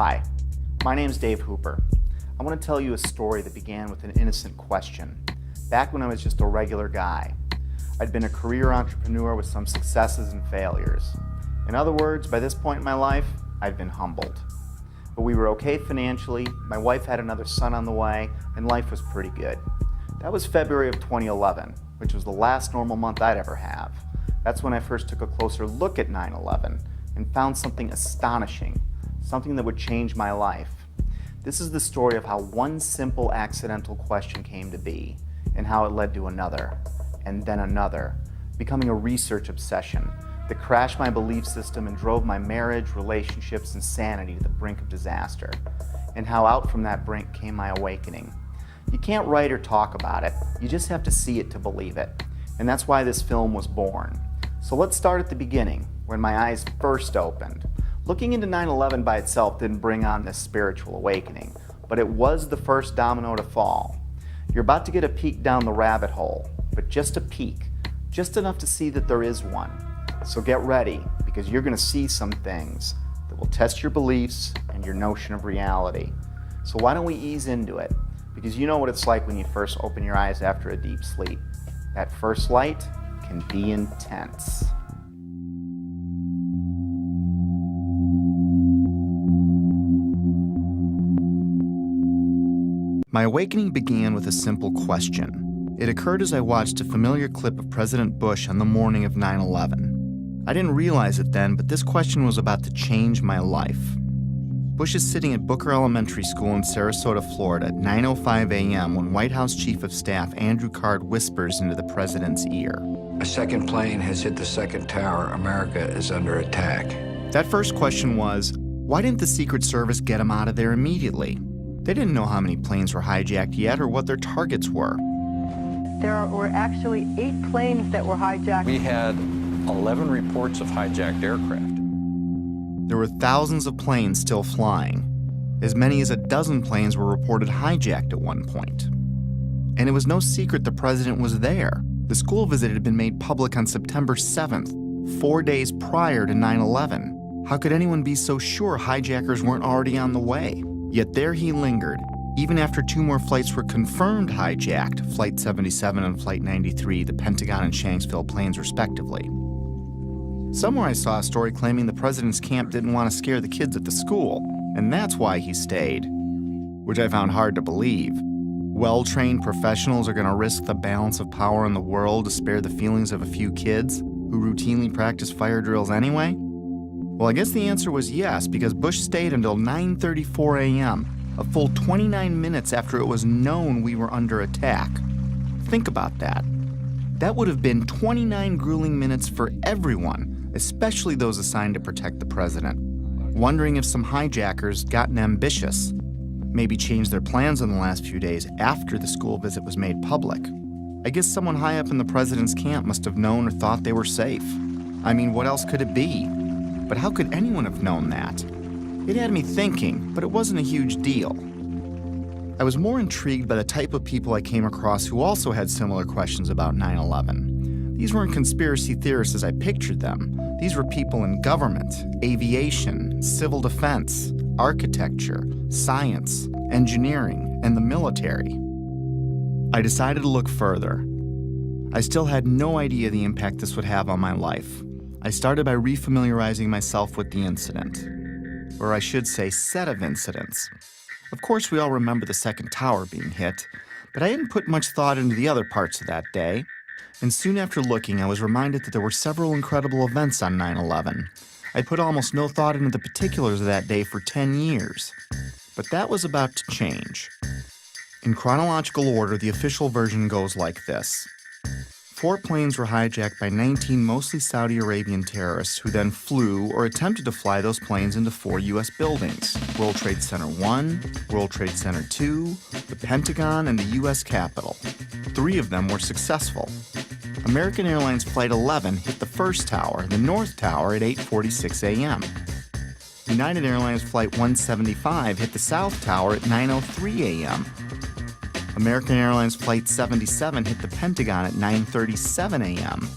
Hi, my name is Dave Hooper. I want to tell you a story that began with an innocent question. Back when I was just a regular guy, I'd been a career entrepreneur with some successes and failures. In other words, by this point in my life, I'd been humbled. But we were okay financially, my wife had another son on the way, and life was pretty good. That was February of 2011, which was the last normal month I'd ever have. That's when I first took a closer look at 9/11 and found something astonishing, something that would change my life. This is the story of how one simple accidental question came to be, and how it led to another, and then another, becoming a research obsession that crashed my belief system and drove my marriage, relationships, and sanity to the brink of disaster, and how out from that brink came my awakening. You can't write or talk about it, you just have to see it to believe it, and that's why this film was born. So let's start at the beginning, when my eyes first opened. Looking into 9/11 by itself didn't bring on this spiritual awakening, but it was the first domino to fall. You're about to get a peek down the rabbit hole, but just a peek, just enough to see that there is one. So get ready, because you're going to see some things that will test your beliefs and your notion of reality. So why don't we ease into it? Because you know what it's like when you first open your eyes after a deep sleep. That first light can be intense. My awakening began with a simple question. It occurred as I watched a familiar clip of President Bush on the morning of 9/11. I didn't realize it then, but this question was about to change my life. Bush is sitting at Booker Elementary School in Sarasota, Florida at 9:05 a.m. when White House Chief of Staff Andrew Card whispers into the president's ear. A second plane has hit the second tower. America is under attack. That first question was, why didn't the Secret Service get him out of there immediately? They didn't know how many planes were hijacked yet or what their targets were. There were actually 8 planes that were hijacked. We had 11 reports of hijacked aircraft. There were thousands of planes still flying. As many as a dozen planes were reported hijacked at one point. And it was no secret the president was there. The school visit had been made public on September 7th, 4 days prior to 9/11. How could anyone be so sure hijackers weren't already on the way? Yet there he lingered, even after 2 more flights were confirmed hijacked, Flight 77 and Flight 93, the Pentagon and Shanksville planes respectively. Somewhere I saw a story claiming the president's camp didn't want to scare the kids at the school, and that's why he stayed, which I found hard to believe. Well-trained professionals are going to risk the balance of power in the world to spare the feelings of a few kids who routinely practice fire drills anyway? Well, I guess the answer was yes, because Bush stayed until 9:34 a.m., a full 29 minutes after it was known we were under attack. Think about that. That would have been 29 grueling minutes for everyone, especially those assigned to protect the president, wondering if some hijackers gotten ambitious, maybe changed their plans in the last few days after the school visit was made public. I guess someone high up in the president's camp must have known or thought they were safe. I mean, what else could it be? But how could anyone have known that? It had me thinking, but it wasn't a huge deal. I was more intrigued by the type of people I came across who also had similar questions about 9/11. These weren't conspiracy theorists as I pictured them. These were people in government, aviation, civil defense, architecture, science, engineering, and the military. I decided to look further. I still had no idea the impact this would have on my life. I started by refamiliarizing myself with the incident, or I should say set of incidents. Of course, we all remember the second tower being hit, but I didn't put much thought into the other parts of that day. And soon after looking, I was reminded that there were several incredible events on 9/11. I put almost no thought into the particulars of that day for 10 years. But that was about to change. In chronological order, the official version goes like this. 4 planes were hijacked by 19 mostly Saudi Arabian terrorists who then flew or attempted to fly those planes into 4 U.S. buildings: World Trade Center 1, World Trade Center 2, the Pentagon, and the U.S. Capitol. 3 of them were successful. American Airlines Flight 11 hit the first tower, the North Tower, at 8:46 a.m. United Airlines Flight 175 hit the South Tower at 9:03 a.m. American Airlines Flight 77 hit the Pentagon at 9:37 a.m.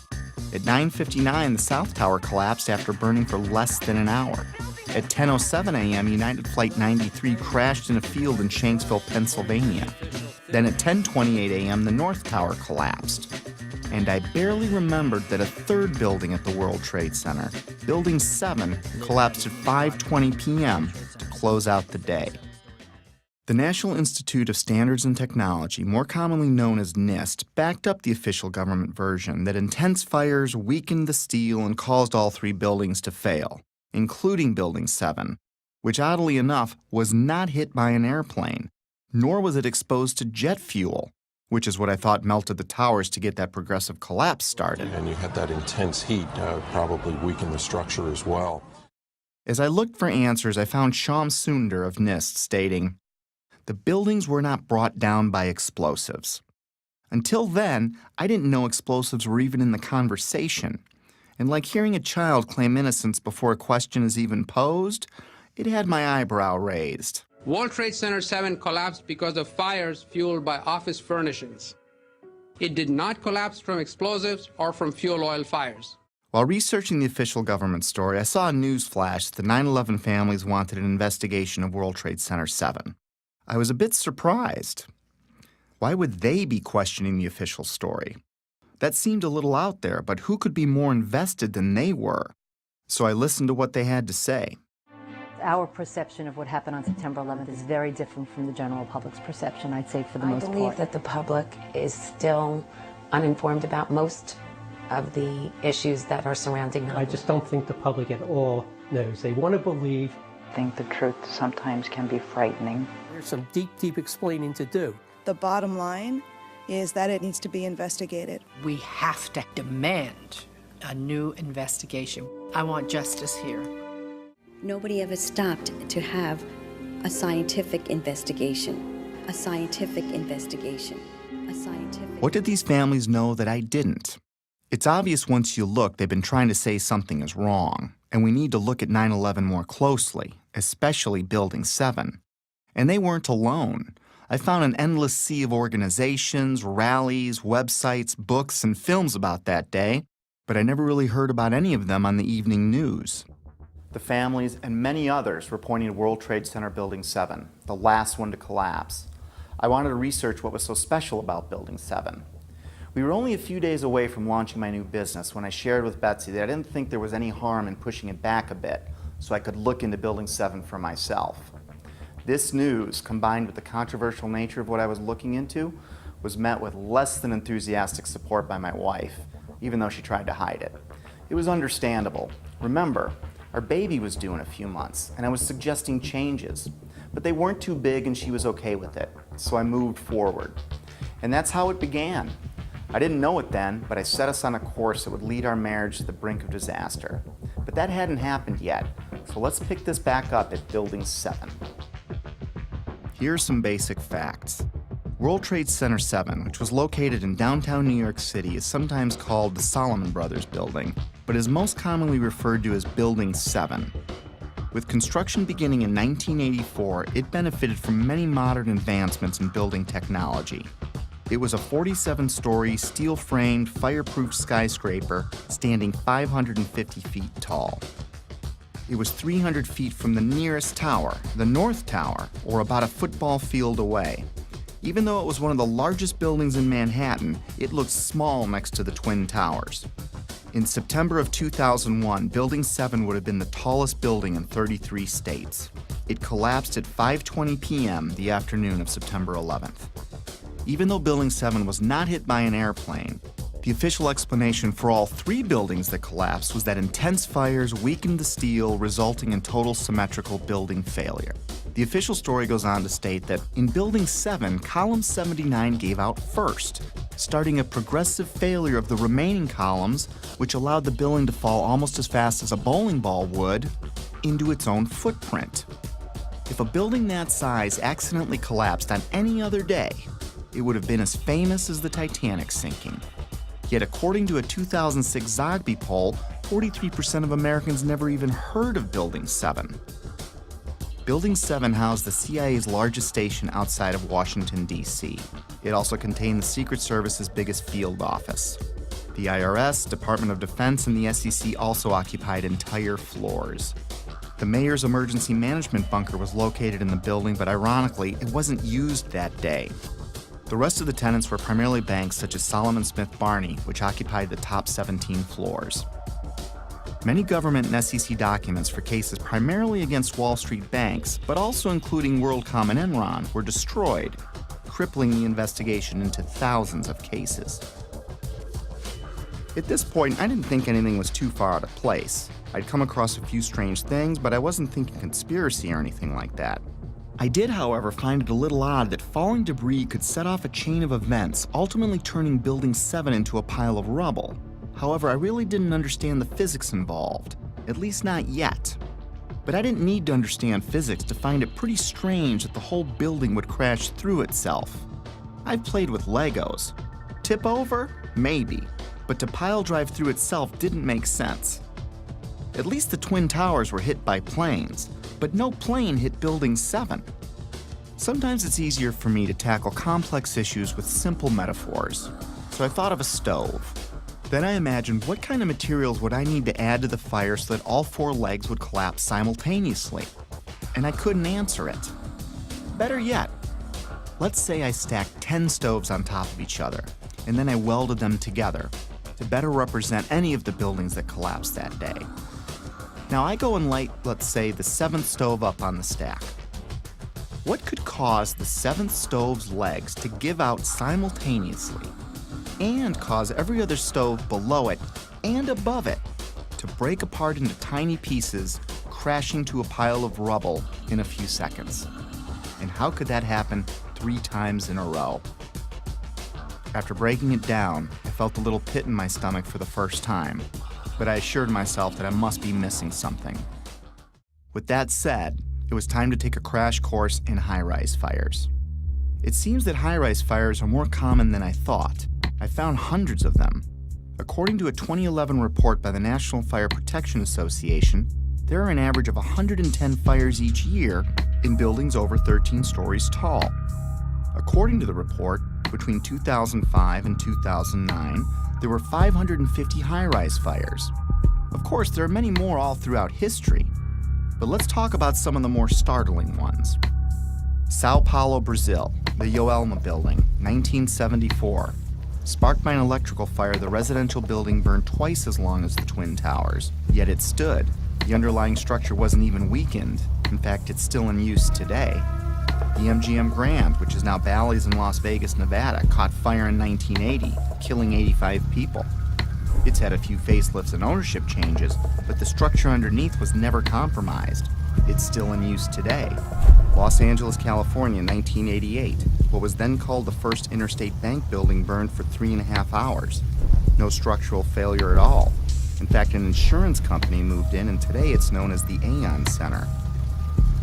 At 9:59, the South Tower collapsed after burning for less than an hour. At 10:07 a.m., United Flight 93 crashed in a field in Shanksville, Pennsylvania. Then at 10:28 a.m., the North Tower collapsed. And I barely remembered that a third building at the World Trade Center, Building 7, collapsed at 5:20 p.m. to close out the day. The National Institute of Standards and Technology, more commonly known as NIST, backed up the official government version that intense fires weakened the steel and caused all three buildings to fail, including Building 7, which oddly enough was not hit by an airplane, nor was it exposed to jet fuel, which is what I thought melted the towers to get that progressive collapse started. And you had that intense heat probably weakened the structure as well. As I looked for answers, I found Shyam Sundar of NIST stating, "The buildings were not brought down by explosives. Until then, I didn't know explosives were even in the conversation. And like hearing a child claim innocence before a question is even posed, it had my eyebrow raised." World Trade Center 7 collapsed because of fires fueled by office furnishings. It did not collapse from explosives or from fuel oil fires. While researching the official government story, I saw a news flash that the 9/11 families wanted an investigation of World Trade Center 7. I was a bit surprised. Why would they be questioning the official story? That seemed a little out there, but who could be more invested than they were? So I listened to what they had to say. Our perception of what happened on September 11th is very different from the general public's perception, I'd say, for the most part. I believe that the public is still uninformed about most of the issues that are surrounding them. I just don't think the public at all knows. They want to believe. I think the truth sometimes can be frightening. There's some deep explaining to do. The bottom line is that it needs to be investigated. We have to demand a new investigation. I want justice here. Nobody ever stopped to have a scientific investigation. A scientific investigation. A scientific... What did these families know that I didn't? It's obvious once you look, they've been trying to say something is wrong, and we need to look at 9/11 more closely, especially Building 7. And they weren't alone. I found an endless sea of organizations, rallies, websites, books, and films about that day, but I never really heard about any of them on the evening news. The families and many others were pointing to World Trade Center Building 7, the last one to collapse. I wanted to research what was so special about Building 7. We were only a few days away from launching my new business when I shared with Betsy that I didn't think there was any harm in pushing it back a bit so I could look into Building 7 for myself. This news, combined with the controversial nature of what I was looking into, was met with less than enthusiastic support by my wife, even though she tried to hide it. It was understandable. Remember, our baby was due in a few months, and I was suggesting changes, but they weren't too big and she was okay with it, so I moved forward. And that's how it began. I didn't know it then, but I set us on a course that would lead our marriage to the brink of disaster. But that hadn't happened yet, so let's pick this back up at Building 7. Here are some basic facts. World Trade Center 7, which was located in downtown New York City, is sometimes called the Salomon Brothers Building, but is most commonly referred to as Building 7. With construction beginning in 1984, it benefited from many modern advancements in building technology. It was a 47-story, steel-framed, fireproof skyscraper standing 550 feet tall. It was 300 feet from the nearest tower, the North Tower, or about a football field away. Even though it was one of the largest buildings in Manhattan, it looked small next to the Twin Towers. In September of 2001, Building 7 would have been the tallest building in 33 states. It collapsed at 5:20 p.m. the afternoon of September 11th. Even though Building 7 was not hit by an airplane, the official explanation for all three buildings that collapsed was that intense fires weakened the steel, resulting in total symmetrical building failure. The official story goes on to state that in Building 7, column 79 gave out first, starting a progressive failure of the remaining columns, which allowed the building to fall almost as fast as a bowling ball would into its own footprint. If a building that size accidentally collapsed on any other day, it would have been as famous as the Titanic sinking. Yet according to a 2006 Zogby poll, 43% of Americans never even heard of Building 7. Building 7 housed the CIA's largest station outside of Washington, D.C. It also contained the Secret Service's biggest field office. The IRS, Department of Defense, and the SEC also occupied entire floors. The mayor's emergency management bunker was located in the building, but ironically, it wasn't used that day. The rest of the tenants were primarily banks such as Solomon Smith Barney, which occupied the top 17 floors. Many government and SEC documents for cases primarily against Wall Street banks, but also including WorldCom and Enron, were destroyed, crippling the investigation into thousands of cases. At this point, I didn't think anything was too far out of place. I'd come across a few strange things, but I wasn't thinking conspiracy or anything like that. I did, however, find it a little odd that falling debris could set off a chain of events, ultimately turning Building 7 into a pile of rubble. However, I really didn't understand the physics involved, at least not yet. But I didn't need to understand physics to find it pretty strange that the whole building would crash through itself. I've played with Legos. Tip over? Maybe. But to pile drive through itself didn't make sense. At least the Twin Towers were hit by planes, but no plane hit Building 7. Sometimes it's easier for me to tackle complex issues with simple metaphors, so I thought of a stove. Then I imagined what kind of materials would I need to add to the fire so that all 4 legs would collapse simultaneously, and I couldn't answer it. Better yet, let's say I stacked 10 stoves on top of each other, and then I welded them together to better represent any of the buildings that collapsed that day. Now I go and light, let's say, the 7th stove up on the stack. What could cause the 7th stove's legs to give out simultaneously and cause every other stove below it and above it to break apart into tiny pieces, crashing to a pile of rubble in a few seconds? And how could that happen 3 times in a row? After breaking it down, I felt a little pit in my stomach for the first time, but I assured myself that I must be missing something. With that said, it was time to take a crash course in high-rise fires. It seems that high-rise fires are more common than I thought. I found hundreds of them. According to a 2011 report by the National Fire Protection Association, there are an average of 110 fires each year in buildings over 13 stories tall. According to the report, between 2005 and 2009, there were 550 high-rise fires. Of course, there are many more all throughout history, but let's talk about some of the more startling ones. Sao Paulo, Brazil, the Joelma building, 1974. Sparked by an electrical fire, the residential building burned twice as long as the Twin Towers, yet it stood. The underlying structure wasn't even weakened. In fact, it's still in use today. The MGM Grand, which is now Bally's in Las Vegas, Nevada, caught fire in 1980, killing 85 people. It's had a few facelifts and ownership changes, but the structure underneath was never compromised. It's still in use today. Los Angeles, California, 1988. What was then called the First Interstate Bank building burned for 3.5 hours. No structural failure at all. In fact, an insurance company moved in, and today it's known as the Aon Center.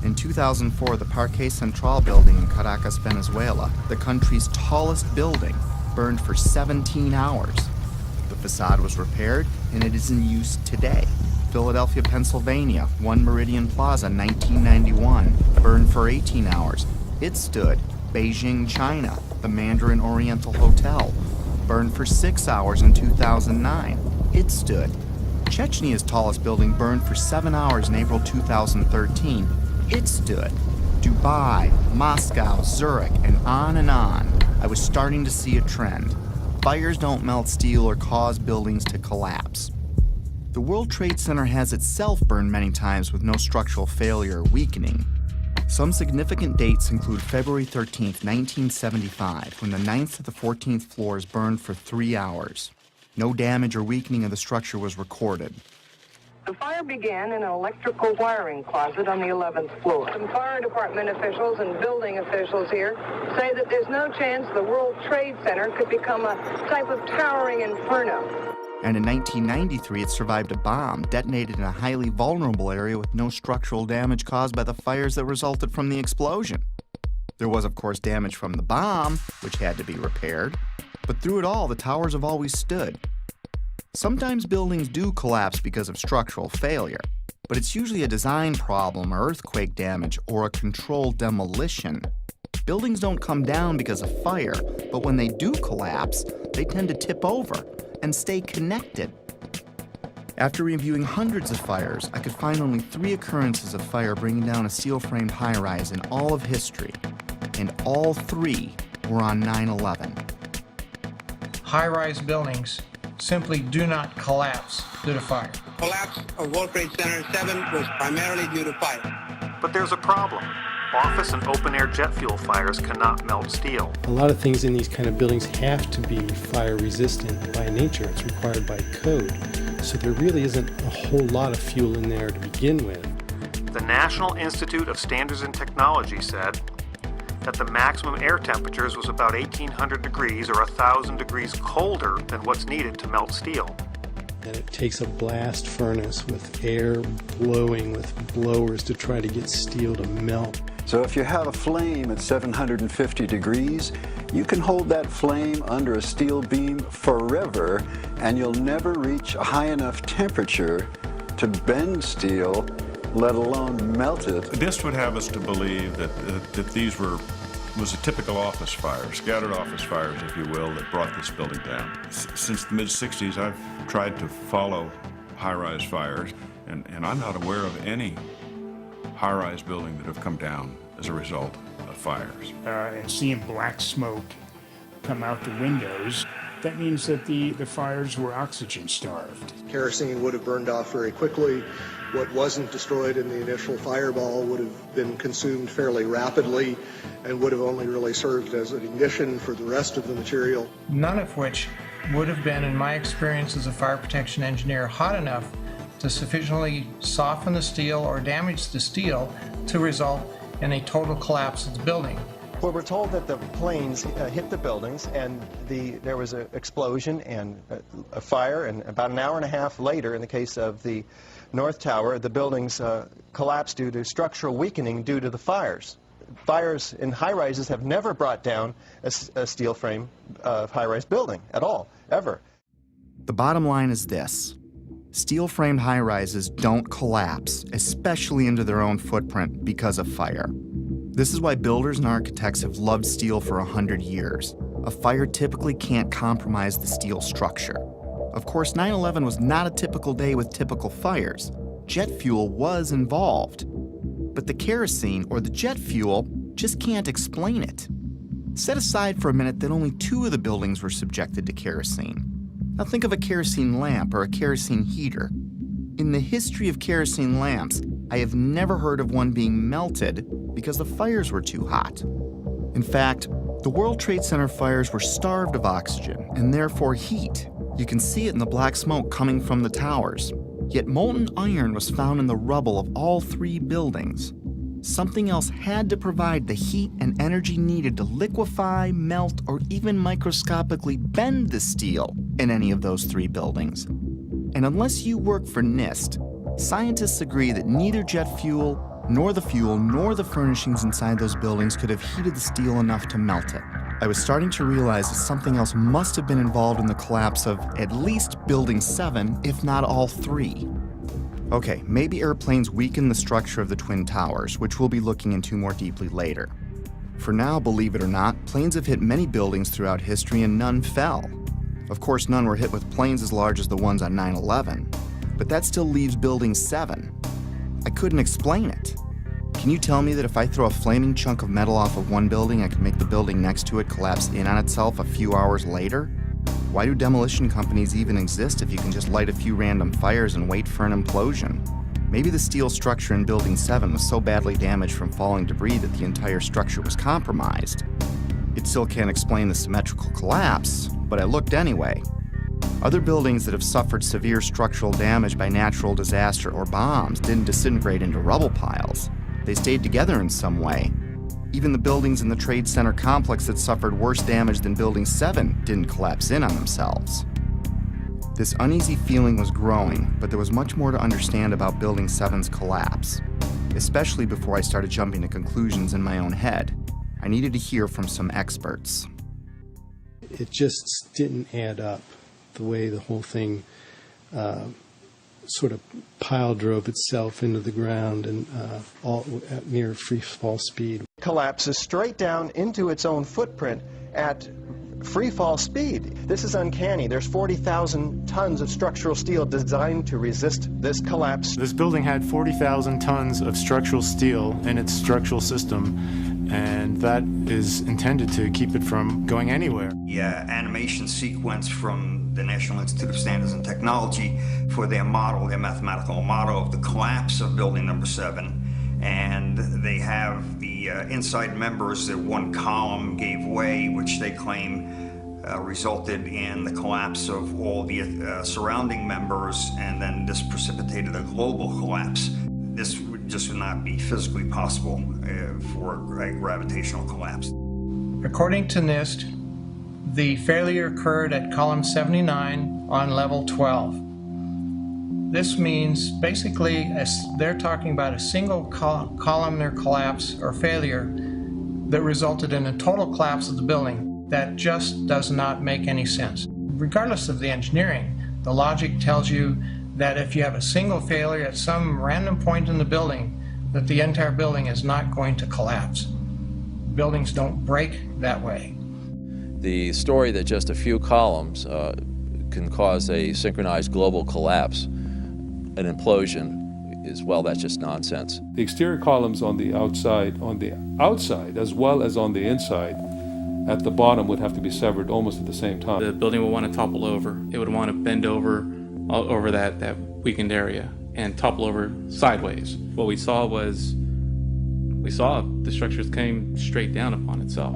In 2004, the Parque Central building in Caracas, Venezuela, the country's tallest building, burned for 17 hours. The facade was repaired, and it is in use today. Philadelphia, Pennsylvania, One Meridian Plaza, 1991, burned for 18 hours. It stood. Beijing, China, the Mandarin Oriental Hotel, burned for 6 hours in 2009. It stood. Chechnya's tallest building burned for 7 hours in April 2013. It stood. Dubai, Moscow, Zurich, and on and on. I was starting to see a trend. Fires don't melt steel or cause buildings to collapse. The World Trade Center has itself burned many times with no structural failure or weakening. Some significant dates include February 13, 1975, when the 9th to the 14th floors burned for 3 hours. No damage or weakening of the structure was recorded. The fire began in an electrical wiring closet on the 11th floor. Some fire department officials and building officials here say that there's no chance the World Trade Center could become a type of towering inferno. And in 1993, it survived a bomb detonated in a highly vulnerable area with no structural damage caused by the fires that resulted from the explosion. There was, of course, damage from the bomb, which had to be repaired, but through it all, the towers have always stood. Sometimes buildings do collapse because of structural failure, but it's usually a design problem or earthquake damage or a controlled demolition. Buildings don't come down because of fire, but when they do collapse, they tend to tip over and stay connected. After reviewing hundreds of fires, I could find only 3 occurrences of fire bringing down a steel-framed high-rise in all of history, and all 3 were on 9/11. High-rise buildings simply do not collapse due to fire. Collapse of World Trade Center 7 was primarily due to fire. But there's a problem. Office and open-air jet fuel fires cannot melt steel. A lot of things in these kind of buildings have to be fire resistant by nature. It's required by code. So there really isn't a whole lot of fuel in there to begin with. The National Institute of Standards and Technology said that the maximum air temperatures was about 1,800 degrees or 1,000 degrees colder than what's needed to melt steel. And it takes a blast furnace with air blowing with blowers to try to get steel to melt. So if you have a flame at 750 degrees, you can hold that flame under a steel beam forever, and you'll never reach a high enough temperature to bend steel, let alone melt it. This would have us to believe that these was a typical office fire, scattered office fires, if you will, that brought this building down. Since the mid-60s, I've tried to follow high-rise fires, and I'm not aware of any high-rise building that have come down as a result of fires. And seeing black smoke come out the windows, that means that the fires were oxygen starved. Kerosene would have burned off very quickly. What wasn't destroyed in the initial fireball would have been consumed fairly rapidly and would have only really served as an ignition for the rest of the material. None of which would have been, in my experience as a fire protection engineer, hot enough to sufficiently soften the steel or damage the steel to result in a total collapse of the building. Well, we're told that the planes hit the buildings and there was an explosion and a fire, and about an hour and a half later, in the case of the North Tower, the buildings collapsed due to structural weakening due to the fires. Fires in high-rises have never brought down a steel frame high-rise building at all, ever. The bottom line is this. Steel-framed high-rises don't collapse, especially into their own footprint, because of fire. This is why builders and architects have loved steel for 100 years. A fire typically can't compromise the steel structure. Of course, 9/11 was not a typical day with typical fires. Jet fuel was involved. But the kerosene, or the jet fuel, just can't explain it. Set aside for a minute that only 2 of the buildings were subjected to kerosene. Now think of a kerosene lamp or a kerosene heater. In the history of kerosene lamps, I have never heard of one being melted because the fires were too hot. In fact, the World Trade Center fires were starved of oxygen and therefore heat. You can see it in the black smoke coming from the towers. Yet molten iron was found in the rubble of all 3 buildings. Something else had to provide the heat and energy needed to liquefy, melt, or even microscopically bend the steel in any of those 3 buildings. And unless you work for NIST, scientists agree that neither jet fuel, nor the furnishings inside those buildings could have heated the steel enough to melt it. I was starting to realize that something else must have been involved in the collapse of at least Building 7, if not all 3. Okay, maybe airplanes weakened the structure of the Twin Towers, which we'll be looking into more deeply later. For now, believe it or not, planes have hit many buildings throughout history and none fell. Of course, none were hit with planes as large as the ones on 9/11, but that still leaves Building 7. I couldn't explain it. Can you tell me that if I throw a flaming chunk of metal off of one building, I can make the building next to it collapse in on itself a few hours later? Why do demolition companies even exist if you can just light a few random fires and wait for an implosion? Maybe the steel structure in Building 7 was so badly damaged from falling debris that the entire structure was compromised. It still can't explain the symmetrical collapse, but I looked anyway. Other buildings that have suffered severe structural damage by natural disaster or bombs didn't disintegrate into rubble piles. They stayed together in some way. Even the buildings in the Trade Center complex that suffered worse damage than Building 7 didn't collapse in on themselves. This uneasy feeling was growing, but there was much more to understand about Building 7's collapse, especially before I started jumping to conclusions in my own head. I needed to hear from some experts. It just didn't add up, the way the whole thing sort of pile drove itself into the ground and all at near free fall speed. Collapses straight down into its own footprint at free fall speed. This is uncanny. There's 40,000 tons of structural steel designed to resist this collapse. This building had 40,000 tons of structural steel in its structural system, and that is intended to keep it from going anywhere. The animation sequence from the National Institute of Standards and Technology for their model, their mathematical model of the collapse of Building Number 7. And they have the inside members, that one column gave way, which they claim resulted in the collapse of all the surrounding members, and then this precipitated a global collapse. This just would not be physically possible for a gravitational collapse. According to NIST, the failure occurred at column 79 on level 12. This means basically they're talking about a single columnar collapse or failure that resulted in a total collapse of the building. That just does not make any sense. Regardless of the engineering, the logic tells you that if you have a single failure at some random point in the building, that the entire building is not going to collapse. Buildings don't break that way. The story that just a few columns can cause a synchronized global collapse, an implosion, is, well, that's just nonsense. The exterior columns on the outside as well as on the inside at the bottom would have to be severed almost at the same time. The building would want to topple over. It would want to bend over that weakened area and topple over sideways. What we saw the structures came straight down upon itself.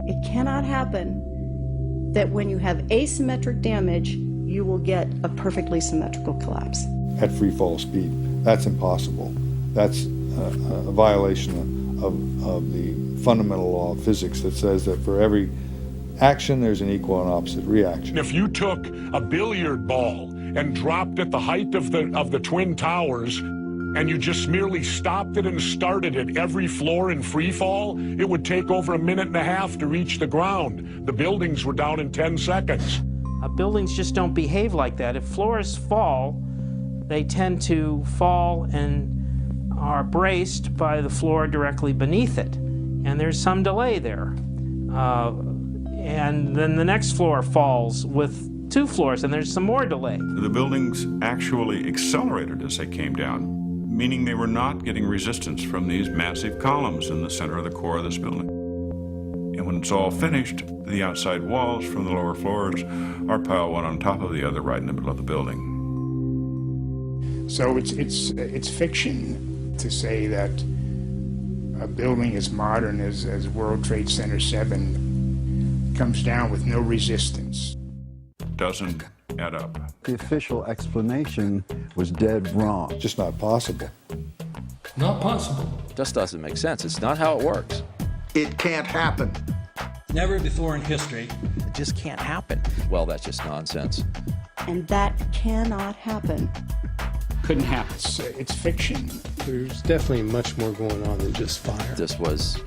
It cannot happen that when you have asymmetric damage, you will get a perfectly symmetrical collapse. At free fall speed, that's impossible. That's a violation of the fundamental law of physics that says that for every action, there's an equal and opposite reaction. If you took a billiard ball and dropped at the height of the Twin Towers, and you just merely stopped it and started at every floor in free fall, it would take over 1.5 minutes to reach the ground. The buildings were down in 10 seconds. Buildings just don't behave like that. If floors fall, they tend to fall and are braced by the floor directly beneath it. And there's some delay there. And then the next floor falls with 2 floors, and there's some more delay. The buildings actually accelerated as they came down, meaning they were not getting resistance from these massive columns in the center of the core of this building. And when it's all finished, the outside walls from the lower floors are piled one on top of the other right in the middle of the building. So it's fiction to say that a building as modern as World Trade Center 7 comes down with no resistance. Doesn't add up. The official explanation was dead wrong. Just not possible. Not possible. Just doesn't make sense. It's not how it works. It can't happen. Never before in history. It just can't happen. Well, that's just nonsense. And that cannot happen. Couldn't happen. It's fiction. There's definitely much more going on than just fire. This was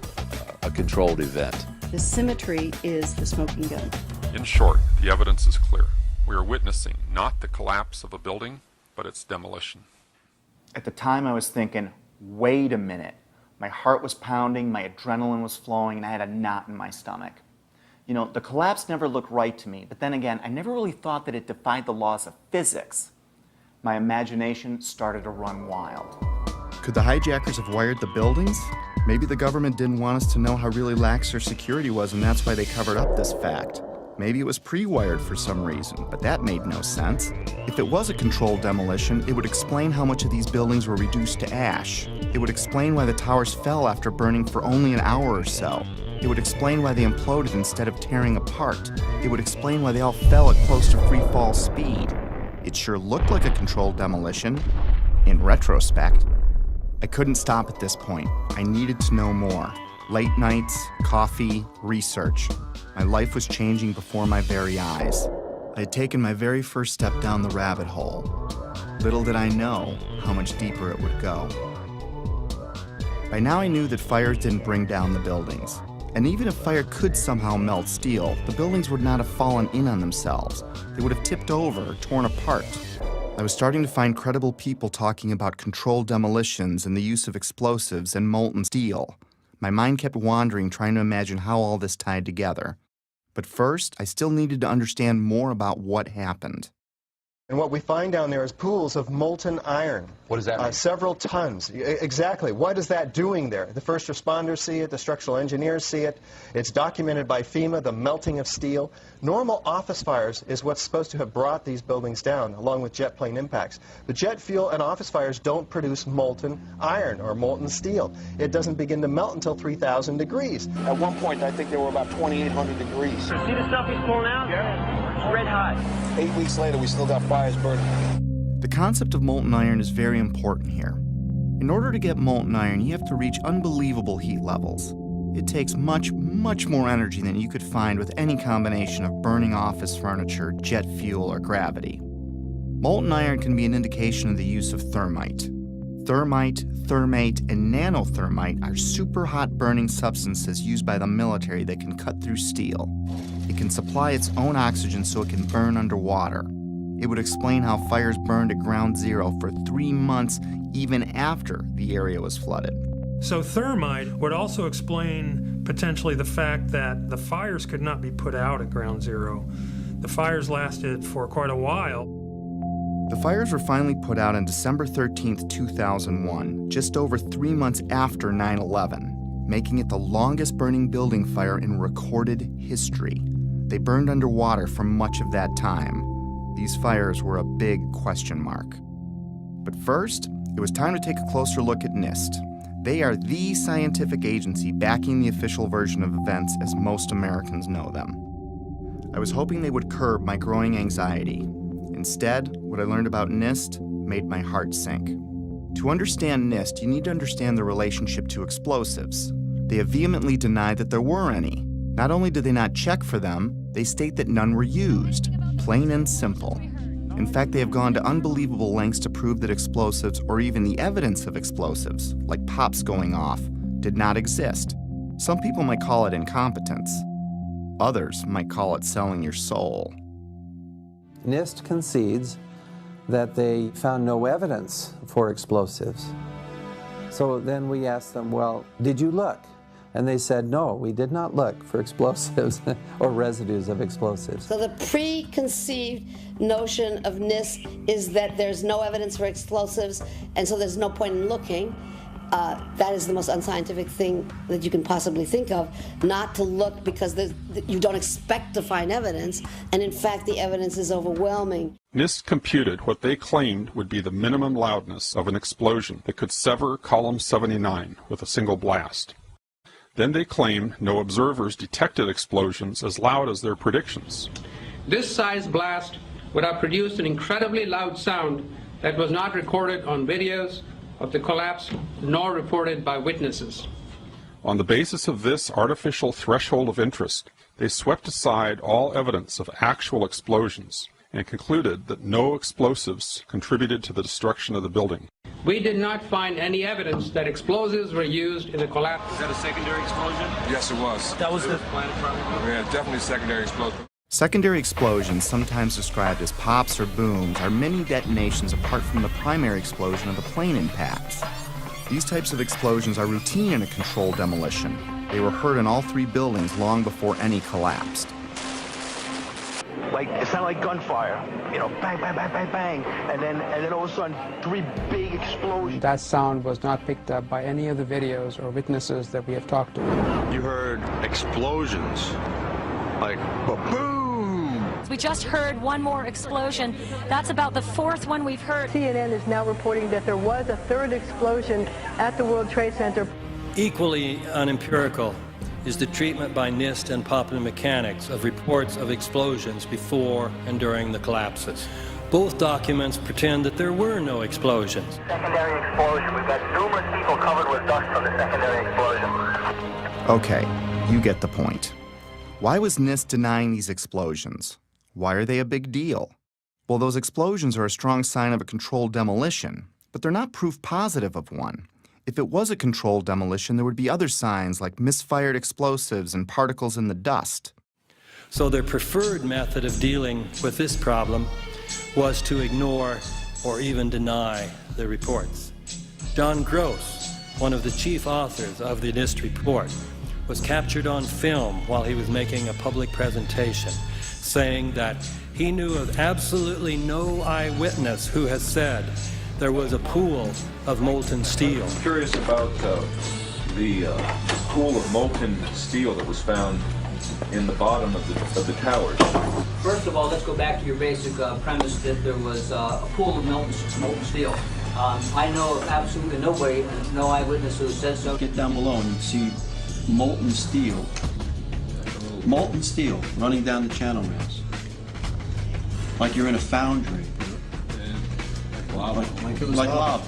a controlled event. The symmetry is the smoking gun. In short, the evidence is clear. We are witnessing not the collapse of a building, but its demolition. At the time, I was thinking, wait a minute. My heart was pounding, my adrenaline was flowing, and I had a knot in my stomach. You know, the collapse never looked right to me, but then again, I never really thought that it defied the laws of physics. My imagination started to run wild. Could the hijackers have wired the buildings? Maybe the government didn't want us to know how really lax their security was, and that's why they covered up this fact. Maybe it was pre-wired for some reason, but that made no sense. If it was a controlled demolition, it would explain how much of these buildings were reduced to ash. It would explain why the towers fell after burning for only an hour or so. It would explain why they imploded instead of tearing apart. It would explain why they all fell at close to free fall speed. It sure looked like a controlled demolition, in retrospect. I couldn't stop at this point. I needed to know more. Late nights, coffee, research. My life was changing before my very eyes. I had taken my very first step down the rabbit hole. Little did I know how much deeper it would go. By now I knew that fires didn't bring down the buildings. And even if fire could somehow melt steel, the buildings would not have fallen in on themselves. They would have tipped over or torn apart. I was starting to find credible people talking about controlled demolitions and the use of explosives and molten steel. My mind kept wandering, trying to imagine how all this tied together. But first, I still needed to understand more about what happened. And what we find down there is pools of molten iron. What does that mean? Several tons. Exactly. What is that doing there? The first responders see it. The structural engineers see it. It's documented by FEMA, the melting of steel. Normal office fires is what's supposed to have brought these buildings down, along with jet plane impacts. But jet fuel and office fires don't produce molten iron or molten steel. It doesn't begin to melt until 3,000 degrees. At one point, I think there were about 2,800 degrees. See the stuff he's pulling out? Yeah. It's red hot. 8 weeks later, we still got fires burning. The concept of molten iron is very important here. In order to get molten iron, you have to reach unbelievable heat levels. It takes much, much more energy than you could find with any combination of burning office furniture, jet fuel, or gravity. Molten iron can be an indication of the use of thermite. Thermite, thermate, and nanothermite are super hot burning substances used by the military that can cut through steel. It can supply its own oxygen so it can burn underwater. It would explain how fires burned at ground zero for 3 months even after the area was flooded. So thermite would also explain potentially the fact that the fires could not be put out at ground zero. The fires lasted for quite a while. The fires were finally put out on December 13, 2001, just over 3 months after 9/11, making it the longest burning building fire in recorded history. They burned underwater for much of that time. These fires were a big question mark. But first, it was time to take a closer look at NIST. They are the scientific agency backing the official version of events as most Americans know them. I was hoping they would curb my growing anxiety. Instead, what I learned about NIST made my heart sink. To understand NIST, you need to understand the relationship to explosives. They have vehemently denied that there were any. Not only did they not check for them, they state that none were used, plain and simple. In fact, they have gone to unbelievable lengths to prove that explosives, or even the evidence of explosives, like pops going off, did not exist. Some people might call it incompetence. Others might call it selling your soul. NIST concedes that they found no evidence for explosives. So then we asked them, well, did you look? And they said, no, we did not look for explosives or residues of explosives. So the preconceived notion of NIST is that there's no evidence for explosives, and so there's no point in looking. That is the most unscientific thing that you can possibly think of, not to look because you don't expect to find evidence, and in fact the evidence is overwhelming. NIST computed what they claimed would be the minimum loudness of an explosion that could sever column 79 with a single blast. Then they claimed no observers detected explosions as loud as their predictions. This size blast would have produced an incredibly loud sound that was not recorded on videos of the collapse nor reported by witnesses. On the basis of this artificial threshold of interest, they swept aside all evidence of actual explosions and concluded that no explosives contributed to the destruction of the building. We did not find any evidence that explosives were used in the collapse. Is that a secondary explosion? Yes, it was. That was the Yeah, definitely secondary explosion. Secondary explosions, sometimes described as pops or booms, are mini detonations apart from the primary explosion of the plane impacts. These types of explosions are routine in a controlled demolition. They were heard in all 3 buildings long before any collapsed. Like, it sounded like gunfire, you know, bang, bang, bang, bang, bang, and then all of a sudden, 3 big explosions. That sound was not picked up by any of the videos or witnesses that we have talked to. You heard explosions, like, boom! We just heard one more explosion. That's about the 4th one we've heard. CNN is now reporting that there was a 3rd explosion at the World Trade Center. Equally unempirical is the treatment by NIST and Popular Mechanics of reports of explosions before and during the collapses. Both documents pretend that there were no explosions. Secondary explosion. We've got numerous people covered with dust from the secondary explosion. Okay, you get the point. Why was NIST denying these explosions? Why are they a big deal? Well, those explosions are a strong sign of a controlled demolition, but they're not proof positive of one. If it was a controlled demolition, there would be other signs like misfired explosives and particles in the dust. So their preferred method of dealing with this problem was to ignore or even deny the reports. John Gross, one of the chief authors of the NIST report, was captured on film while he was making a public presentation, saying that he knew of absolutely no eyewitness who has said there was a pool of molten steel. I'm curious about the pool of molten steel that was found in the bottom of the towers. First of all, let's go back to your basic premise that there was a pool of molten steel. I know of absolutely nobody, no eyewitness who said so. Get down below and see molten steel running down the channel rails. Like you're in a foundry. Like lava.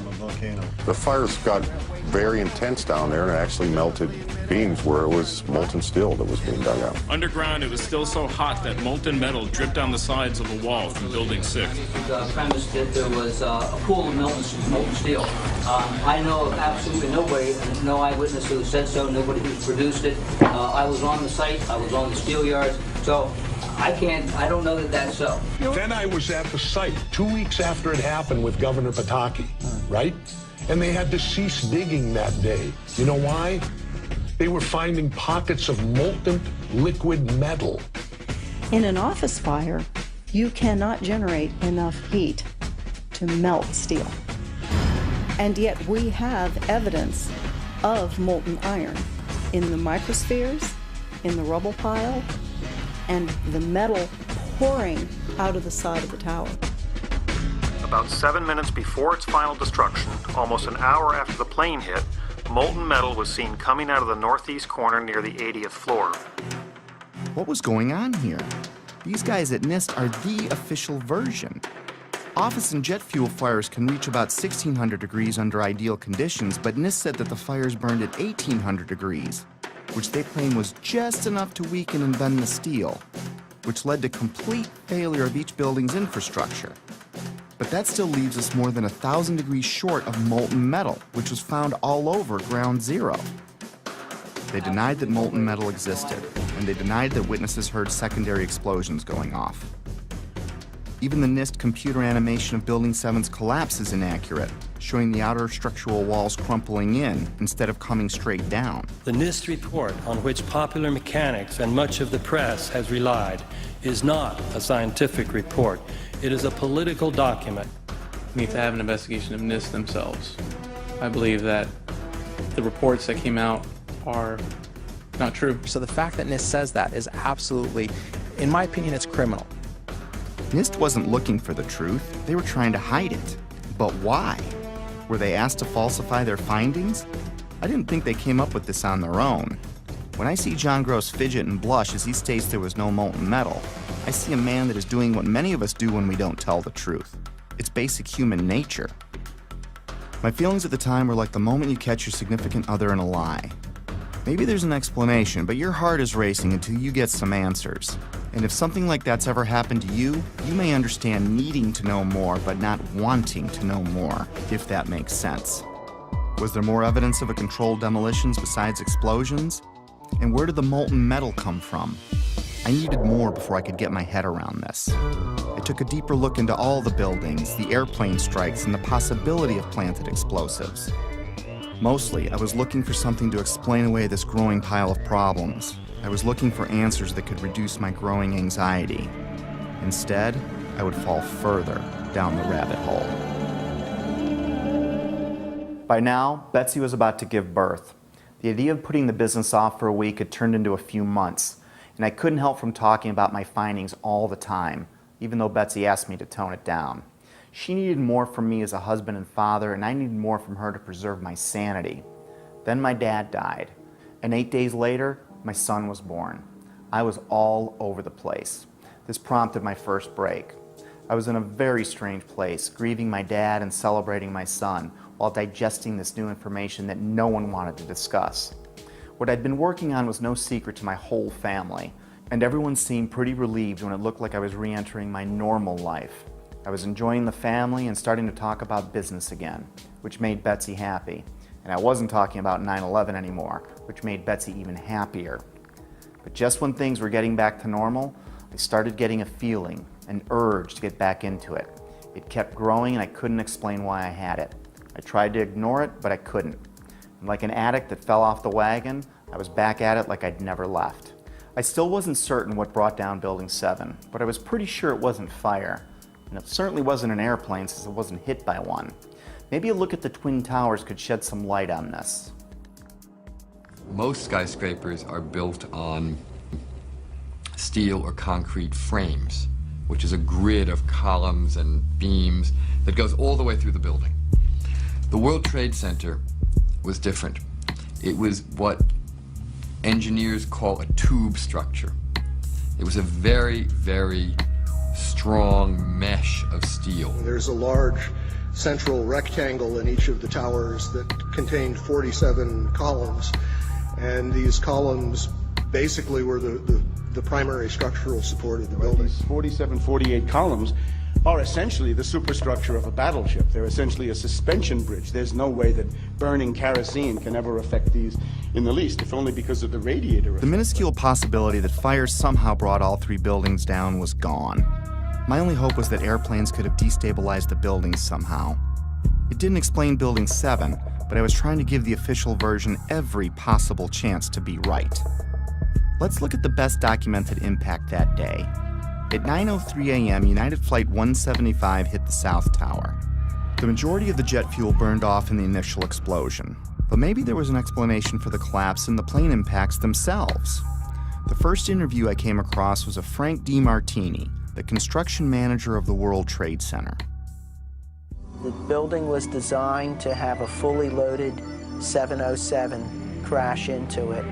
The fires got very intense down there and it actually melted beams where it was molten steel that was being dug out. Underground, it was still so hot that molten metal dripped down the sides of the wall from Building 6. The premise that there was a pool of molten steel. I know of absolutely nobody, no eyewitness who said so, nobody who produced it. I was on the site, I was on the steel yards, so I don't know that that's so. Then I was at the site 2 weeks after it happened with Governor Pataki, right? And they had to cease digging that day. You know why? They were finding pockets of molten liquid metal. In an office fire, you cannot generate enough heat to melt steel. And yet we have evidence of molten iron in the microspheres, in the rubble pile, and the metal pouring out of the side of the tower. About 7 minutes before its final destruction, almost an hour after the plane hit, molten metal was seen coming out of the northeast corner near the 80th floor. What was going on here? These guys at NIST are the official version. Office and jet fuel fires can reach about 1600 degrees under ideal conditions, but NIST said that the fires burned at 1800 degrees, which they claim was just enough to weaken and bend the steel, which led to complete failure of each building's infrastructure. But that still leaves us more than 1,000 degrees short of molten metal, which was found all over Ground Zero. They denied that molten metal existed, and they denied that witnesses heard secondary explosions going off. Even the NIST computer animation of Building 7's collapse is inaccurate, showing the outer structural walls crumpling in instead of coming straight down. The NIST report, on which popular mechanics and much of the press has relied, is not a scientific report. It is a political document. We need to have an investigation of NIST themselves. I believe that the reports that came out are not true. So the fact that NIST says that is absolutely, in my opinion, it's criminal. NIST wasn't looking for the truth. They were trying to hide it. But why? Were they asked to falsify their findings? I didn't think they came up with this on their own. When I see John Gross fidget and blush as he states there was no molten metal, I see a man that is doing what many of us do when we don't tell the truth. It's basic human nature. My feelings at the time were like the moment you catch your significant other in a lie. Maybe there's an explanation, but your heart is racing until you get some answers. And if something like that's ever happened to you, you may understand needing to know more, but not wanting to know more, if that makes sense. Was there more evidence of a controlled demolitions besides explosions? And where did the molten metal come from? I needed more before I could get my head around this. I took a deeper look into all the buildings, the airplane strikes, and the possibility of planted explosives. Mostly, I was looking for something to explain away this growing pile of problems. I was looking for answers that could reduce my growing anxiety. Instead, I would fall further down the rabbit hole. By now, Betsy was about to give birth. The idea of putting the business off for a week had turned into a few months, and I couldn't help from talking about my findings all the time, even though Betsy asked me to tone it down. She needed more from me as a husband and father, and I needed more from her to preserve my sanity. Then my dad died, and 8 days later, my son was born. I was all over the place. This prompted my first break. I was in a very strange place, grieving my dad and celebrating my son, while digesting this new information that no one wanted to discuss. What I'd been working on was no secret to my whole family, and everyone seemed pretty relieved when it looked like I was re-entering my normal life. I was enjoying the family and starting to talk about business again, which made Betsy happy. And I wasn't talking about 9/11 anymore, which made Betsy even happier. But just when things were getting back to normal, I started getting a feeling, an urge to get back into it. It kept growing and I couldn't explain why I had it. I tried to ignore it, but I couldn't. And like an addict that fell off the wagon, I was back at it like I'd never left. I still wasn't certain what brought down Building 7, but I was pretty sure it wasn't fire. And it certainly wasn't an airplane since it wasn't hit by one. Maybe a look at the Twin Towers could shed some light on this. Most skyscrapers are built on steel or concrete frames, which is a grid of columns and beams that goes all the way through the building. The World Trade Center was different. It was what engineers call a tube structure. It was a very, very strong mesh of steel. There's a large central rectangle in each of the towers that contained 47 columns, and these columns basically were the primary structural support of the building. These 47, 48 columns are essentially the superstructure of a battleship. They're essentially a suspension bridge. There's no way that burning kerosene can ever affect these in the least, if only because of the radiator effect. The minuscule possibility that fire somehow brought all three buildings down was gone. My only hope was that airplanes could have destabilized the buildings somehow. It didn't explain Building 7, but I was trying to give the official version every possible chance to be right. Let's look at the best documented impact that day. At 9:03 a.m., United Flight 175 hit the South Tower. The majority of the jet fuel burned off in the initial explosion, but maybe there was an explanation for the collapse in the plane impacts themselves. The first interview I came across was of Frank DeMartini, the construction manager of the World Trade Center. The building was designed to have a fully loaded 707 crash into it.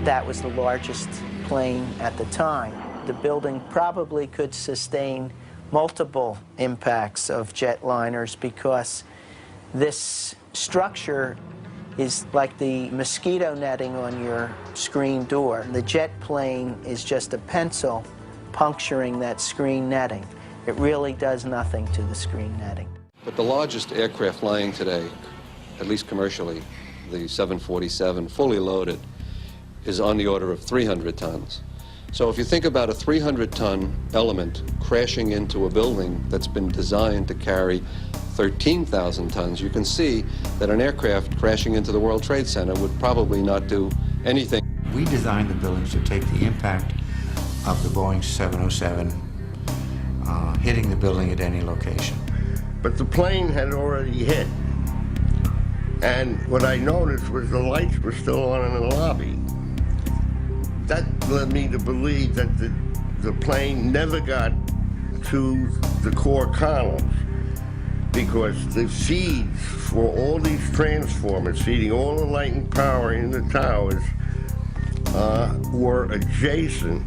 That was the largest plane at the time. The building probably could sustain multiple impacts of jetliners because this structure is like the mosquito netting on your screen door. The jet plane is just a pencil puncturing that screen netting. It really does nothing to the screen netting. But the largest aircraft flying today, at least commercially, the 747, fully loaded, is on the order of 300 tons. So if you think about a 300-ton element crashing into a building that's been designed to carry 13,000 tons, you can see that an aircraft crashing into the World Trade Center would probably not do anything. We designed the buildings to take the impact of the Boeing 707 hitting the building at any location. But the plane had already hit. And what I noticed was the lights were still on in the lobby. That led me to believe that the plane never got to the core columns because the feeds for all these transformers feeding all the light and power in the towers were adjacent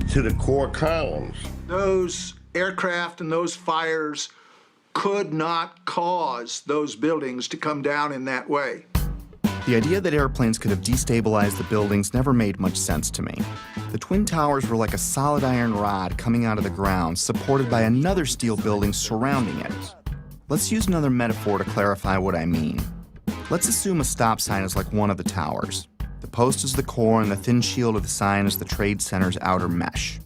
to the core columns. Those aircraft and those fires could not cause those buildings to come down in that way. The idea that airplanes could have destabilized the buildings never made much sense to me. The Twin Towers were like a solid iron rod coming out of the ground, supported by another steel building surrounding it. Let's use another metaphor to clarify what I mean. Let's assume a stop sign is like one of the towers. The post is the core and the thin shield of the sign is the Trade Center's outer mesh.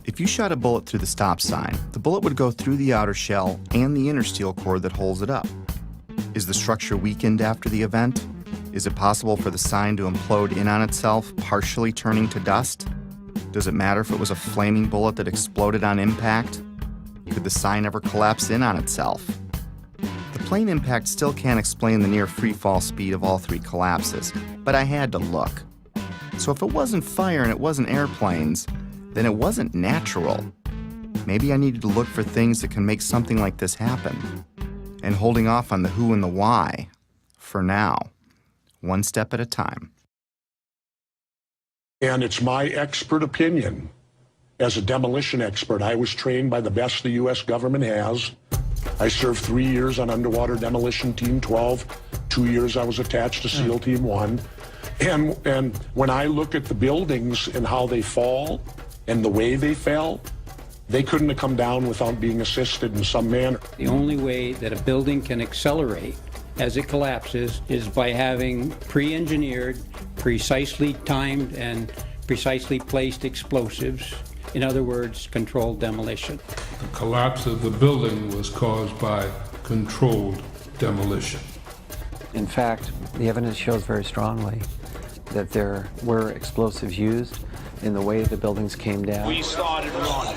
If you shot a bullet through the stop sign, the bullet would go through the outer shell and the inner steel core that holds it up. Is the structure weakened after the event? Is it possible for the sign to implode in on itself, partially turning to dust? Does it matter if it was a flaming bullet that exploded on impact? Could the sign ever collapse in on itself? The plane impact still can't explain the near free fall speed of all three collapses, but I had to look. So if it wasn't fire and it wasn't airplanes, then it wasn't natural. Maybe I needed to look for things that can make something like this happen. And holding off on the who and the why, for now. One step at a time. And it's my expert opinion. As a demolition expert, I was trained by the best the U.S. government has. I served 3 years on Underwater Demolition Team 12. 2 years I was attached to SEAL Team 1. And when I look at the buildings and how they fall and the way they fell, they couldn't have come down without being assisted in some manner. The only way that a building can accelerate as it collapses is by having pre-engineered, precisely timed, and precisely placed explosives. In other words, controlled demolition. The collapse of the building was caused by controlled demolition. In fact, the evidence shows very strongly that there were explosives used in the way the buildings came down. We started running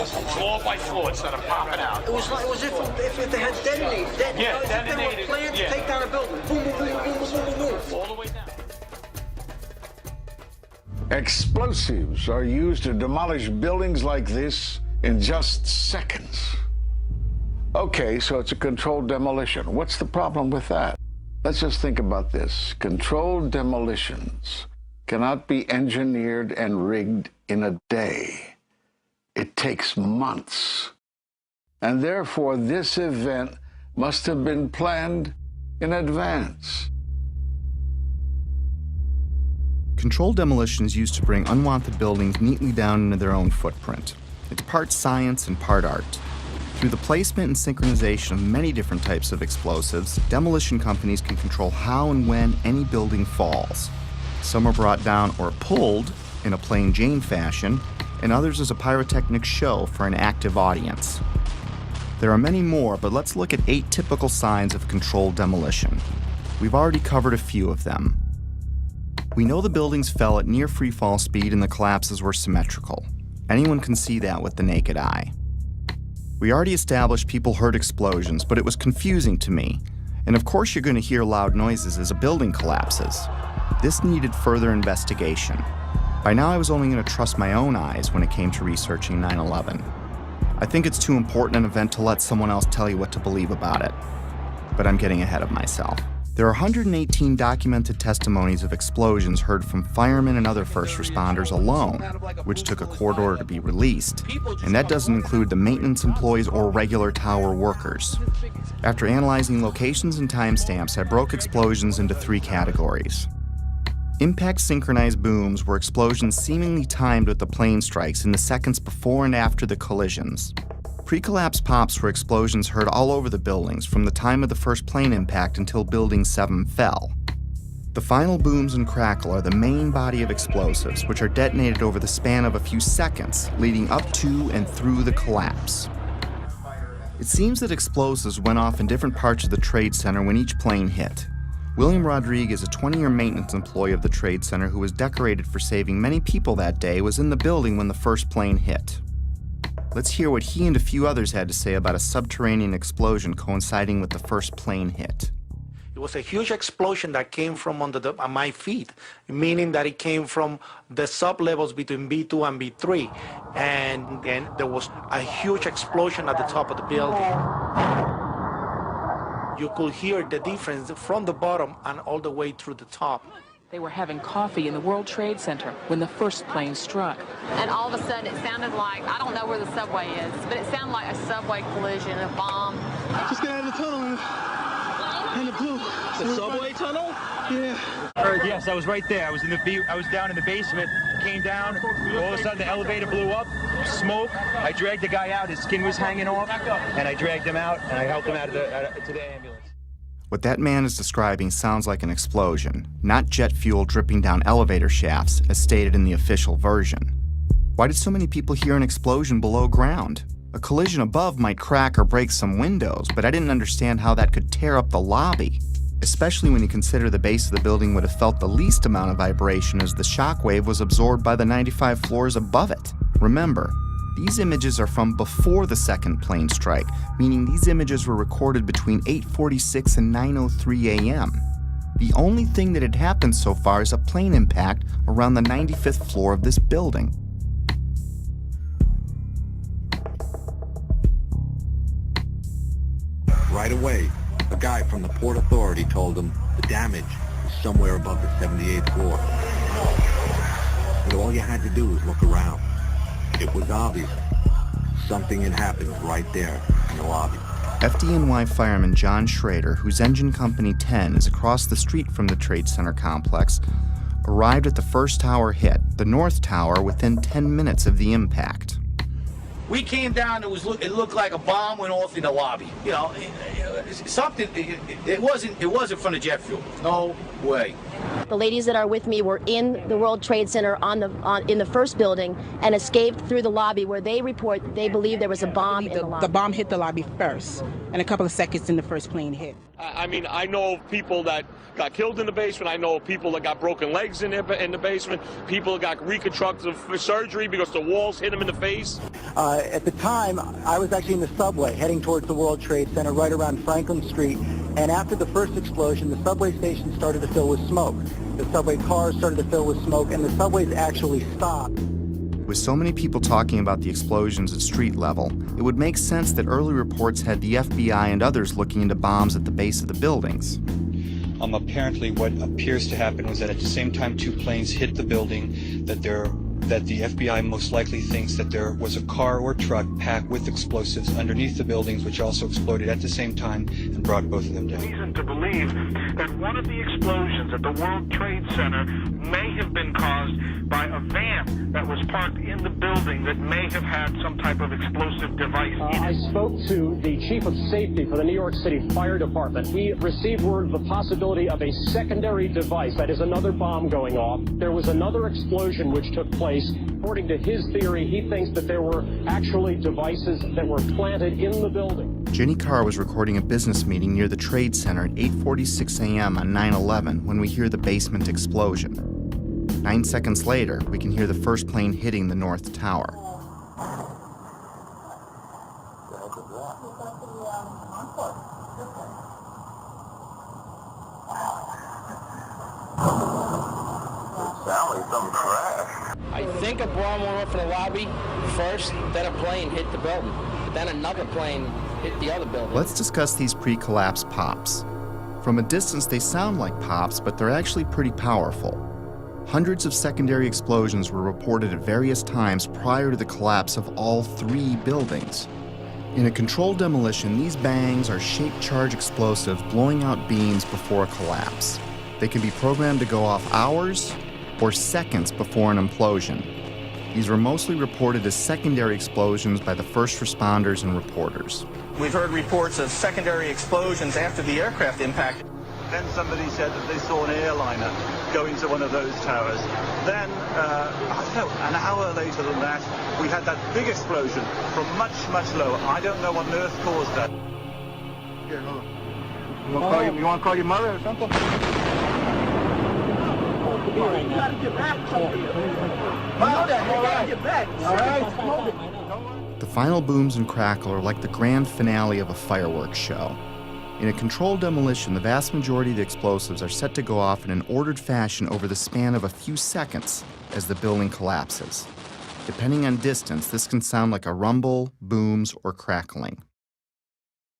floor by floor instead of popping out. It was like if they had detonated. Yeah, detonated. They were planned to take down a building. Boom, boom, boom, boom, boom, boom, boom. All the way down. Explosives are used to demolish buildings like this in just seconds. Okay, so it's a controlled demolition. What's the problem with that? Let's just think about this. Controlled demolitions cannot be engineered and rigged in a day. It takes months. And therefore, this event must have been planned in advance. Controlled demolition is used to bring unwanted buildings neatly down into their own footprint. It's part science and part art. Through the placement and synchronization of many different types of explosives, demolition companies can control how and when any building falls. Some are brought down or pulled in a plain Jane fashion, and others as a pyrotechnic show for an active audience. There are many more, but let's look at 8 typical signs of controlled demolition. We've already covered a few of them. We know the buildings fell at near free-fall speed and the collapses were symmetrical. Anyone can see that with the naked eye. We already established people heard explosions, but it was confusing to me. And of course you're going to hear loud noises as a building collapses. This needed further investigation. By now I was only going to trust my own eyes when it came to researching 9/11. I think it's too important an event to let someone else tell you what to believe about it. But I'm getting ahead of myself. There are 118 documented testimonies of explosions heard from firemen and other first responders alone, which took a court order to be released, and that doesn't include the maintenance employees or regular tower workers. After analyzing locations and timestamps, I broke explosions into 3 categories. Impact synchronized booms were explosions seemingly timed with the plane strikes in the seconds before and after the collisions. Pre-collapse pops were explosions heard all over the buildings from the time of the first plane impact until Building 7 fell. The final booms and crackle are the main body of explosives, which are detonated over the span of a few seconds, leading up to and through the collapse. It seems that explosives went off in different parts of the Trade Center when each plane hit. William Rodriguez, a 20-year maintenance employee of the Trade Center who was decorated for saving many people that day, was in the building when the first plane hit. Let's hear what he and a few others had to say about a subterranean explosion coinciding with the first plane hit. It was a huge explosion that came from under my feet, meaning that it came from the sub-levels between B2 and B3. And then there was a huge explosion at the top of the building. You could hear the difference from the bottom and all the way through the top. They were having coffee in the World Trade Center when the first plane struck. And all of a sudden it sounded like, I don't know where the subway is, but it sounded like a subway collision, a bomb. Just got out of the tunnel and it blew. The subway tunnel? Yeah. Yes, I was right there. I was down in the basement, came down, all of a sudden the elevator blew up, smoke. I dragged the guy out, his skin was hanging off, and I dragged him out, and I helped him out to the ambulance. What that man is describing sounds like an explosion, not jet fuel dripping down elevator shafts, as stated in the official version. Why did so many people hear an explosion below ground? A collision above might crack or break some windows, but I didn't understand how that could tear up the lobby, especially when you consider the base of the building would have felt the least amount of vibration as the shockwave was absorbed by the 95 floors above it. Remember, these images are from before the second plane strike, meaning these images were recorded between 8:46 and 9:03 a.m. The only thing that had happened so far is a plane impact around the 95th floor of this building. Right away, a guy from the Port Authority told him the damage was somewhere above the 78th floor. But all you had to do was look around. It was obvious. Something had happened right there in the lobby. FDNY fireman John Schrader, whose engine company 10 is across the street from the Trade Center complex, arrived at the first tower hit, the North Tower, within 10 minutes of the impact. We came down, it looked like a bomb went off in the lobby. It wasn't from the jet fuel. No way. The ladies that are with me were in the World Trade Center in the first building and escaped through the lobby, where they report that they believe there was a bomb in the lobby. The bomb hit the lobby first, and a couple of seconds in the first plane hit. I mean, I know of people that got killed in the basement. I know of people that got broken legs in the basement. People that got reconstructive surgery because the walls hit them in the face. At the time, I was actually in the subway heading towards the World Trade Center right around Franklin Street. And after the first explosion, the subway station started to fill with smoke. The subway cars started to fill with smoke, and the subways actually stopped. With so many people talking about the explosions at street level, it would make sense that early reports had the FBI and others looking into bombs at the base of the buildings. Apparently what appears to happen was that at the same time two planes hit the building, that the FBI most likely thinks that there was a car or truck packed with explosives underneath the buildings, which also exploded at the same time and brought both of them down. Reason to believe that one of the explosions at the World Trade Center may have been caused by a van that was parked in the building that may have had some type of explosive device in it. I spoke to the chief of safety for the New York City Fire Department. We received word of the possibility of a secondary device, that is another bomb going off. There was another explosion which took place. According to his theory, he thinks that there were actually devices that were planted in the building. Jenny Carr was recording a business meeting near the Trade Center at 8:46 a.m. on 9/11 when we hear the basement explosion. 9 seconds later, we can hear the first plane hitting the North Tower. I think a bomb went off in the lobby first, then a plane hit the building, then another plane hit the other building. Let's discuss these pre-collapse pops. From a distance, they sound like pops, but they're actually pretty powerful. Hundreds of secondary explosions were reported at various times prior to the collapse of all three buildings. In a controlled demolition, these bangs are shaped charge explosives blowing out beams before a collapse. They can be programmed to go off hours or seconds before an implosion. These were mostly reported as secondary explosions by the first responders and reporters. We've heard reports of secondary explosions after the aircraft impact. Then somebody said that they saw an airliner go into one of those towers. Then, I don't know, an hour later than that, we had that big explosion from much, much lower. I don't know what on earth caused that. Here, hold on. You want to call your mother or something? The final booms and crackle are like the grand finale of a fireworks show. In a controlled demolition, the vast majority of the explosives are set to go off in an ordered fashion over the span of a few seconds as the building collapses. Depending on distance, this can sound like a rumble, booms, or crackling.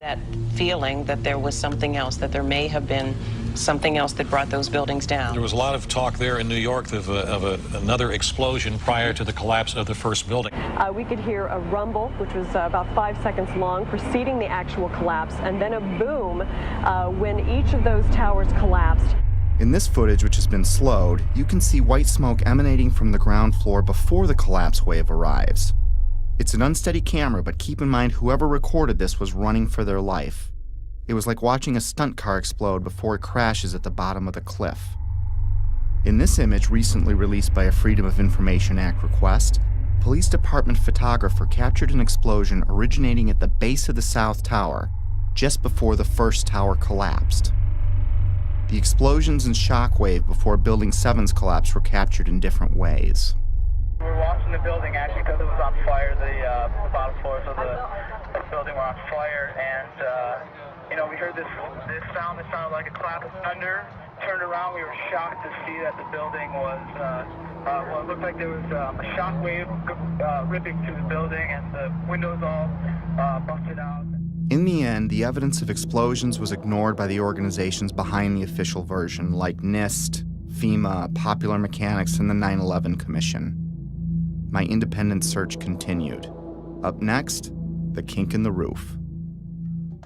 That feeling that there was something else, that there may have been something else that brought those buildings down. There was a lot of talk there in New York of another explosion prior to the collapse of the first building. We could hear a rumble, which was about 5 seconds long, preceding the actual collapse, and then a boom when each of those towers collapsed. In this footage, which has been slowed, you can see white smoke emanating from the ground floor before the collapse wave arrives. It's an unsteady camera, but keep in mind whoever recorded this was running for their life. It was like watching a stunt car explode before it crashes at the bottom of the cliff. In this image, recently released by a Freedom of Information Act request, police department photographer captured an explosion originating at the base of the South Tower, just before the first tower collapsed. The explosions and shockwave before Building 7's collapse were captured in different ways. We were watching the building actually because it was on fire. The bottom floors of the building were on fire, and we heard this sound that sounded like a clap of thunder. Turned around, we were shocked to see that the building was, it looked like there was a shock wave ripping through the building, and the windows all busted out. In the end, the evidence of explosions was ignored by the organizations behind the official version, like NIST, FEMA, Popular Mechanics, and the 9/11 Commission. My independent search continued. Up next, the kink in the roof.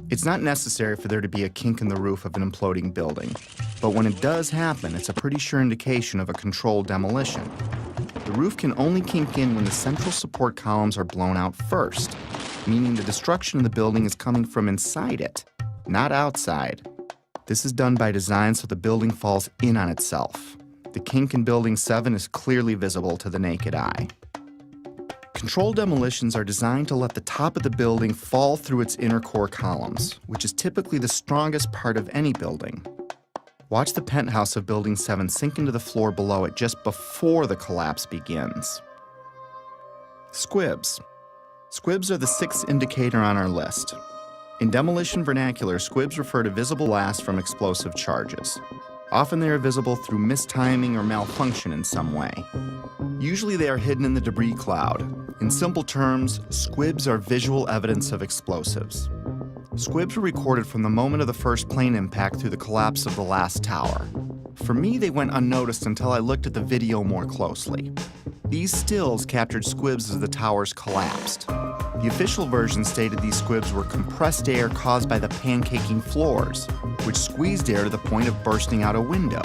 It's not necessary for there to be a kink in the roof of an imploding building, but when it does happen, it's a pretty sure indication of a controlled demolition. The roof can only kink in when the central support columns are blown out first, meaning the destruction of the building is coming from inside it, not outside. This is done by design so the building falls in on itself. The kink in Building 7 is clearly visible to the naked eye. Controlled demolitions are designed to let the top of the building fall through its inner core columns, which is typically the strongest part of any building. Watch the penthouse of Building 7 sink into the floor below it just before the collapse begins. Squibs. Squibs are the sixth indicator on our list. In demolition vernacular, squibs refer to visible blast from explosive charges. Often they are visible through mistiming or malfunction in some way. Usually they are hidden in the debris cloud. In simple terms, squibs are visual evidence of explosives. Squibs were recorded from the moment of the first plane impact through the collapse of the last tower. For me, they went unnoticed until I looked at the video more closely. These stills captured squibs as the towers collapsed. The official version stated these squibs were compressed air caused by the pancaking floors, which squeezed air to the point of bursting out a window.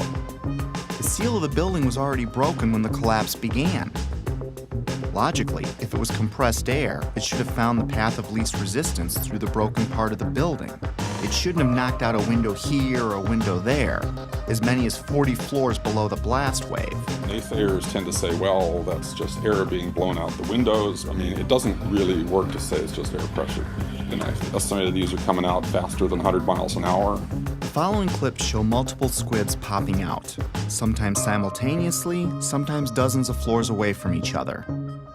The seal of the building was already broken when the collapse began. Logically, if it was compressed air, it should have found the path of least resistance through the broken part of the building. It shouldn't have knocked out a window here or a window there, as many as 40 floors below the blast wave. Naysayers tend to say, well, that's just air being blown out the windows. I mean, it doesn't really work to say it's just air pressure. And I estimated these are coming out faster than 100 miles an hour. The following clips show multiple squibs popping out, sometimes simultaneously, sometimes dozens of floors away from each other.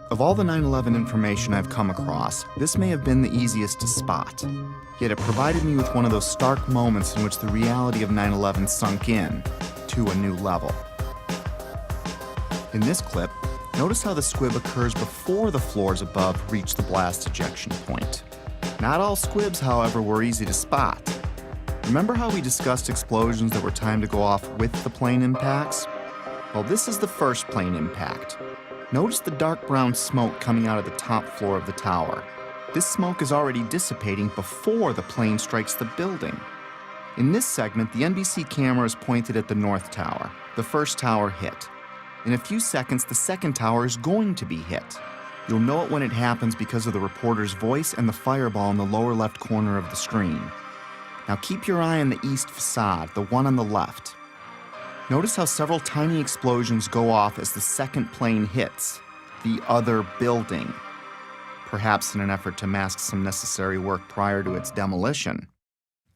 Of all the 9/11 information I've come across, this may have been the easiest to spot. Yet it provided me with one of those stark moments in which the reality of 9/11 sunk in to a new level. In this clip, notice how the squib occurs before the floors above reach the blast ejection point. Not all squibs, however, were easy to spot. Remember how we discussed explosions that were timed to go off with the plane impacts? Well, this is the first plane impact. Notice the dark brown smoke coming out of the top floor of the tower. This smoke is already dissipating before the plane strikes the building. In this segment, the NBC camera is pointed at the north tower. The first tower hit. In a few seconds, the second tower is going to be hit. You'll know it when it happens because of the reporter's voice and the fireball in the lower left corner of the screen. Now keep your eye on the east facade, the one on the left. Notice how several tiny explosions go off as the second plane hits the other building, perhaps in an effort to mask some necessary work prior to its demolition,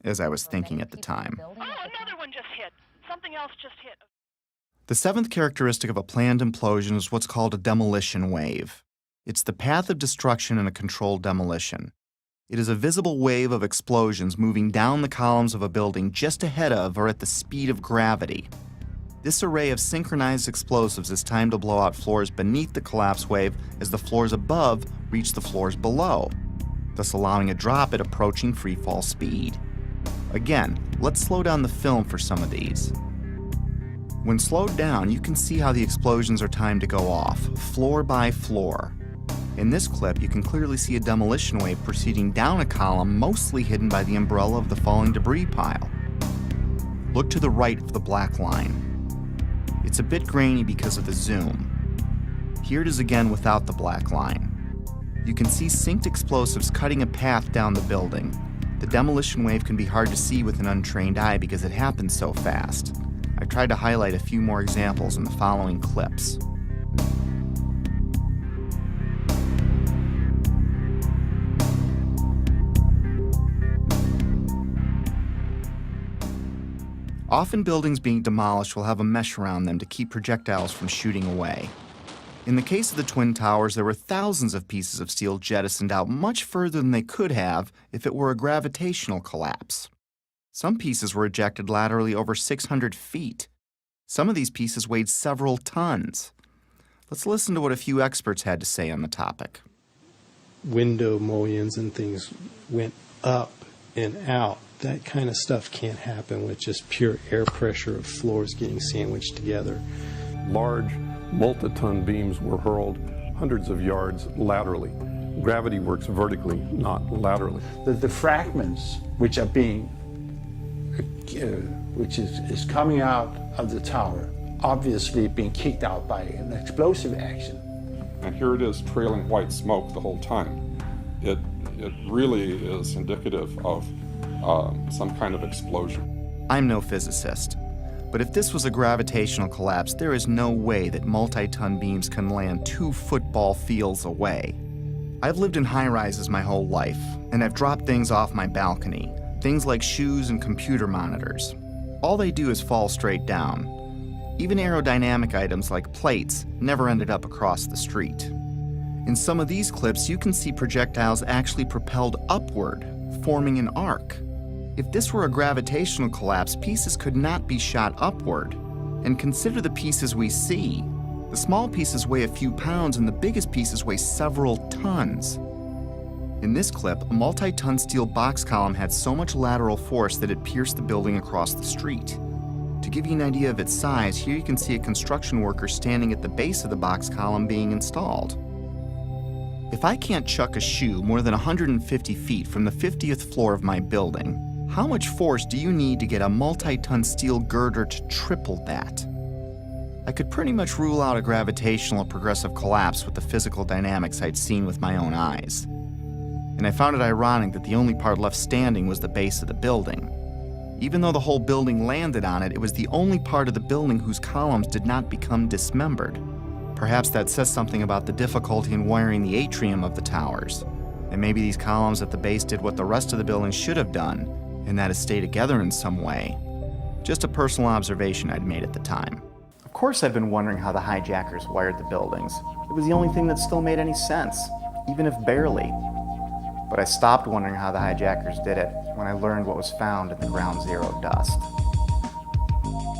as I was thinking at the time. Oh, another one just hit. Something else just hit. The seventh characteristic of a planned implosion is what's called a demolition wave. It's the path of destruction in a controlled demolition. It is a visible wave of explosions moving down the columns of a building just ahead of or at the speed of gravity. This array of synchronized explosives is timed to blow out floors beneath the collapse wave as the floors above reach the floors below, thus allowing a drop at approaching freefall speed. Again, let's slow down the film for some of these. When slowed down, you can see how the explosions are timed to go off, floor by floor. In this clip, you can clearly see a demolition wave proceeding down a column mostly hidden by the umbrella of the falling debris pile. Look to the right of the black line. It's a bit grainy because of the zoom. Here it is again without the black line. You can see synced explosives cutting a path down the building. The demolition wave can be hard to see with an untrained eye because it happens so fast. I've tried to highlight a few more examples in the following clips. Often buildings being demolished will have a mesh around them to keep projectiles from shooting away. In the case of the Twin Towers, there were thousands of pieces of steel jettisoned out much further than they could have if it were a gravitational collapse. Some pieces were ejected laterally over 600 feet. Some of these pieces weighed several tons. Let's listen to what a few experts had to say on the topic. Window mullions and things went up and out. That kind of stuff can't happen with just pure air pressure of floors getting sandwiched together. Large multi-ton beams were hurled hundreds of yards laterally. Gravity works vertically, not laterally. The fragments which are being, which is coming out of the tower, obviously being kicked out by an explosive action. And here it is trailing white smoke the whole time. It really is indicative of some kind of explosion. I'm no physicist, but if this was a gravitational collapse, there is no way that multi-ton beams can land 2 football fields away. I've lived in high-rises my whole life, and I've dropped things off my balcony, things like shoes and computer monitors. All they do is fall straight down. Even aerodynamic items like plates never ended up across the street. In some of these clips, you can see projectiles actually propelled upward, forming an arc. If this were a gravitational collapse, pieces could not be shot upward. And consider the pieces we see. The small pieces weigh a few pounds and the biggest pieces weigh several tons. In this clip, a multi-ton steel box column had so much lateral force that it pierced the building across the street. To give you an idea of its size, here you can see a construction worker standing at the base of the box column being installed. If I can't chuck a shoe more than 150 feet from the 50th floor of my building, how much force do you need to get a multi-ton steel girder to triple that? I could pretty much rule out a gravitational or progressive collapse with the physical dynamics I'd seen with my own eyes. And I found it ironic that the only part left standing was the base of the building. Even though the whole building landed on it, it was the only part of the building whose columns did not become dismembered. Perhaps that says something about the difficulty in wiring the atrium of the towers. And maybe these columns at the base did what the rest of the building should have done, and that is stay together in some way. Just a personal observation I'd made at the time. Of course I've been wondering how the hijackers wired the buildings. It was the only thing that still made any sense, even if barely. But I stopped wondering how the hijackers did it when I learned what was found in the Ground Zero dust.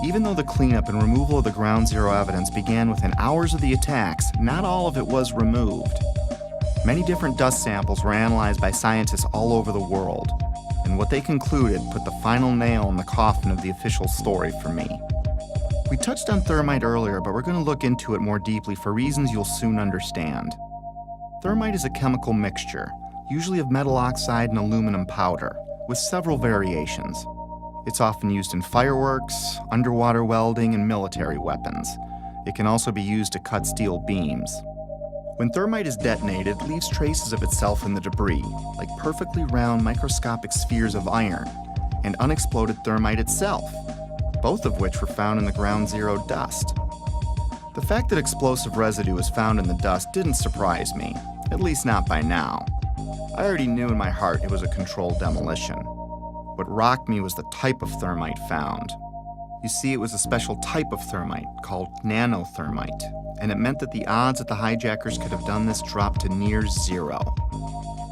Even though the cleanup and removal of the Ground Zero evidence began within hours of the attacks, not all of it was removed. Many different dust samples were analyzed by scientists all over the world, and what they concluded put the final nail in the coffin of the official story for me. We touched on thermite earlier, but we're going to look into it more deeply for reasons you'll soon understand. Thermite is a chemical mixture, usually of metal oxide and aluminum powder, with several variations. It's often used in fireworks, underwater welding, and military weapons. It can also be used to cut steel beams. When thermite is detonated, it leaves traces of itself in the debris, like perfectly round microscopic spheres of iron, and unexploded thermite itself, both of which were found in the Ground Zero dust. The fact that explosive residue was found in the dust didn't surprise me, at least not by now. I already knew in my heart it was a controlled demolition. What rocked me was the type of thermite found. You see, it was a special type of thermite called nanothermite, and it meant that the odds that the hijackers could have done this dropped to near zero.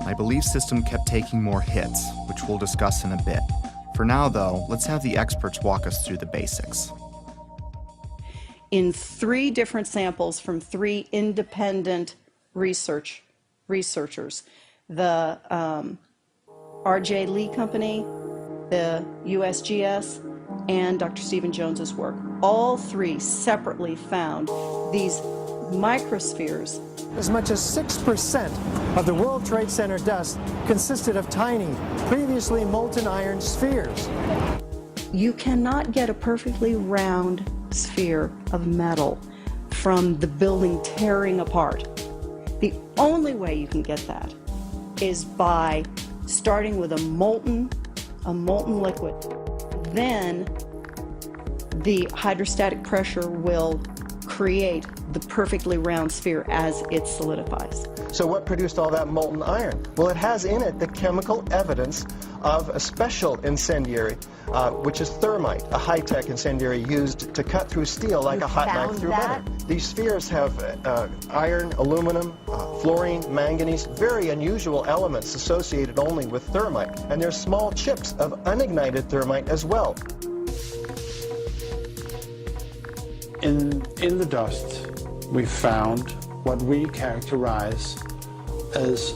My belief system kept taking more hits, which we'll discuss in a bit. For now, though, let's have the experts walk us through the basics. In 3 different samples from 3 independent researchers, the R.J. Lee Company, the USGS, and Dr. Stephen Jones's work. All 3 separately found these microspheres. As much as 6% of the World Trade Center dust consisted of tiny, previously molten iron spheres. You cannot get a perfectly round sphere of metal from the building tearing apart. The only way you can get that is by starting with a molten liquid. Then the hydrostatic pressure will create the perfectly round sphere as it solidifies. So what produced all that molten iron? Well, it has in it the chemical evidence of a special incendiary, which is thermite, a high-tech incendiary used to cut through steel like a hot knife through butter. These spheres have iron, aluminum, fluorine, manganese, very unusual elements associated only with thermite. And there's small chips of unignited thermite as well. In the dust, we found what we characterize as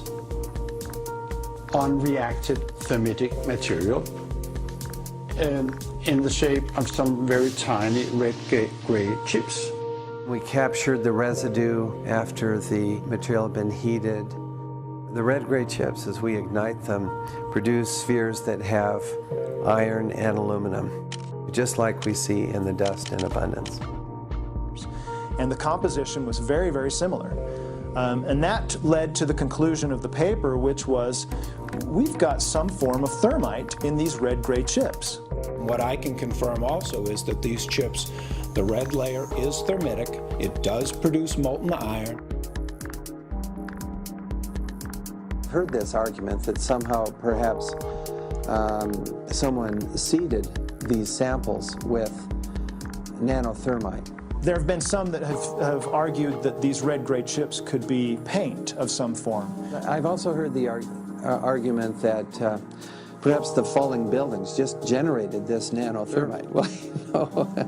unreacted thermitic material in the shape of some very tiny red-gray chips. We captured the residue after the material had been heated. The red-gray chips, as we ignite them, produce spheres that have iron and aluminum, just like we see in the dust in abundance. And the composition was very, very similar. And that led to the conclusion of the paper, which was, we've got some form of thermite in these red-gray chips. What I can confirm also is that these chips, the red layer is thermitic. It does produce molten iron. I've heard this argument that somehow perhaps someone seeded these samples with nanothermite. There have been some that have argued that these red-gray chips could be paint of some form. I've also heard the argument that perhaps the falling buildings just generated this nanothermite. Well,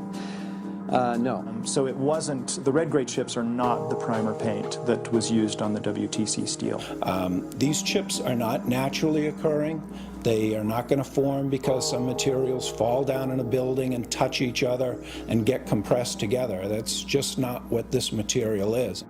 no. So it wasn't, the red-gray chips are not the primer paint that was used on the WTC steel. These chips are not naturally occurring. They are not going to form because some materials fall down in a building and touch each other and get compressed together. That's just not what this material is.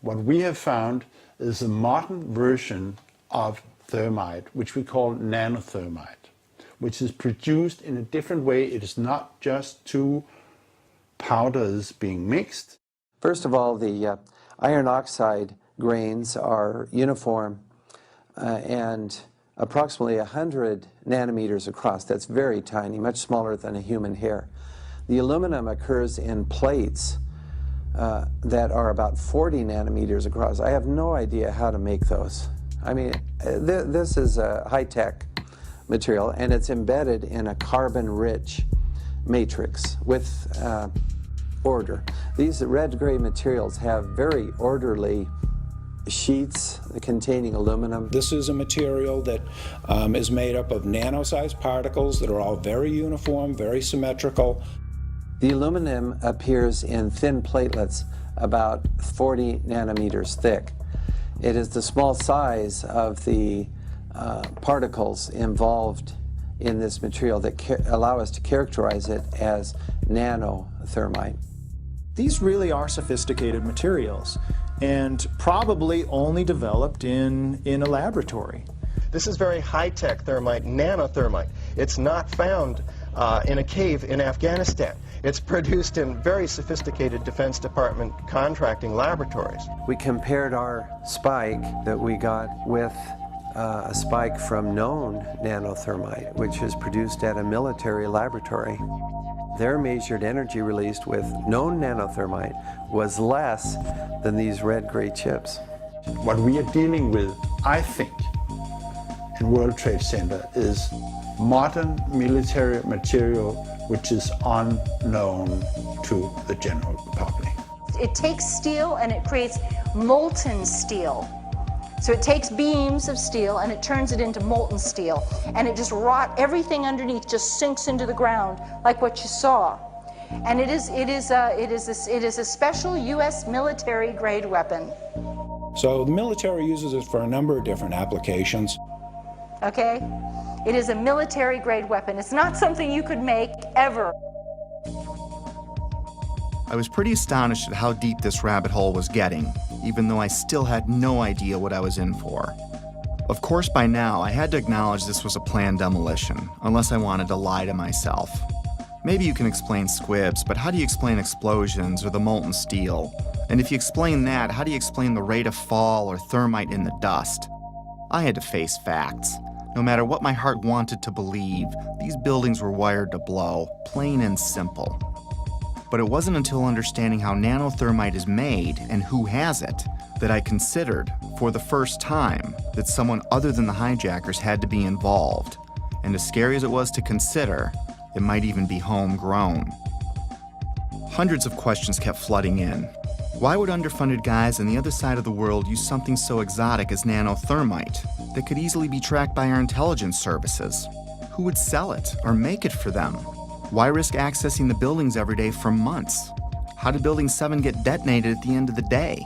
What we have found is a modern version of thermite, which we call nanothermite, which is produced in a different way. It is not just two powders being mixed. First of all, the iron oxide grains are uniform and approximately 100 nanometers across. That's very tiny, much smaller than a human hair. The aluminum occurs in plates that are about 40 nanometers across. I have no idea how to make those. I mean, this is a high-tech material, and it's embedded in a carbon-rich matrix with order. These red-gray materials have very orderly sheets containing aluminum. This is a material that is made up of nano-sized particles that are all very uniform, very symmetrical. The aluminum appears in thin platelets about 40 nanometers thick. It is the small size of the particles involved in this material that allow us to characterize it as nanothermite. These really are sophisticated materials and probably only developed in a laboratory. This is very high-tech thermite, nanothermite. It's not found in a cave in Afghanistan. It's produced in very sophisticated Defense Department contracting laboratories. We compared our spike that we got with a spike from known nanothermite, which is produced at a military laboratory. Their measured energy released with known nanothermite was less than these red-gray chips. What we are dealing with, I think, in World Trade Center is modern military material which is unknown to the general public. It takes steel and it creates molten steel. So it takes beams of steel and it turns it into molten steel, and it just everything underneath just sinks into the ground like what you saw. And it is a special U.S. military grade weapon. So the military uses it for a number of different applications. Okay? It is a military grade weapon. It's not something you could make ever. I was pretty astonished at how deep this rabbit hole was getting, even though I still had no idea what I was in for. Of course, by now, I had to acknowledge this was a planned demolition, unless I wanted to lie to myself. Maybe you can explain squibs, but how do you explain explosions or the molten steel? And if you explain that, how do you explain the rate of fall or thermite in the dust? I had to face facts. No matter what my heart wanted to believe, these buildings were wired to blow, plain and simple. But it wasn't until understanding how nanothermite is made and who has it that I considered, for the first time, that someone other than the hijackers had to be involved. And as scary as it was to consider, it might even be homegrown. Hundreds of questions kept flooding in. Why would underfunded guys on the other side of the world use something so exotic as nanothermite that could easily be tracked by our intelligence services? Who would sell it or make it for them? Why risk accessing the buildings every day for months? How did Building 7 get detonated at the end of the day?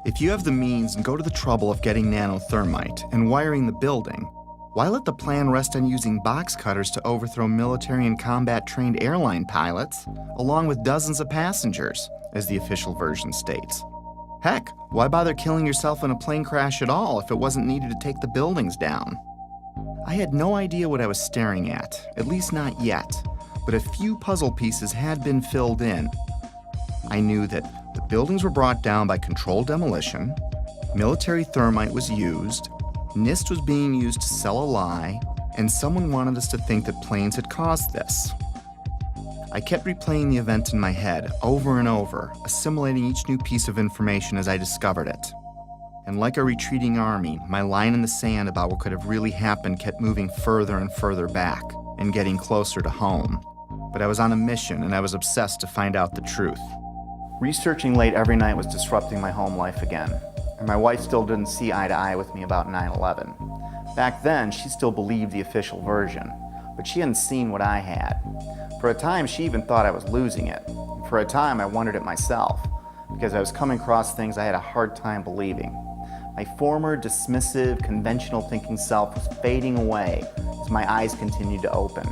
If you have the means and go to the trouble of getting nanothermite and wiring the building, why let the plan rest on using box cutters to overthrow military and combat-trained airline pilots, along with dozens of passengers, as the official version states? Heck, why bother killing yourself in a plane crash at all if it wasn't needed to take the buildings down? I had no idea what I was staring at least not yet. but a few puzzle pieces had been filled in. I knew that the buildings were brought down by controlled demolition, military thermite was used, NIST was being used to sell a lie, and someone wanted us to think that planes had caused this. I kept replaying the event in my head over and over, assimilating each new piece of information as I discovered it. And like a retreating army, my line in the sand about what could have really happened kept moving further and further back and getting closer to home. But I was on a mission and I was obsessed to find out the truth. Researching late every night was disrupting my home life again, and my wife still didn't see eye to eye with me about 9/11. Back then, she still believed the official version, but she hadn't seen what I had. For a time, she even thought I was losing it. For a time, I wondered it myself, because I was coming across things I had a hard time believing. My former dismissive, conventional thinking self was fading away as my eyes continued to open,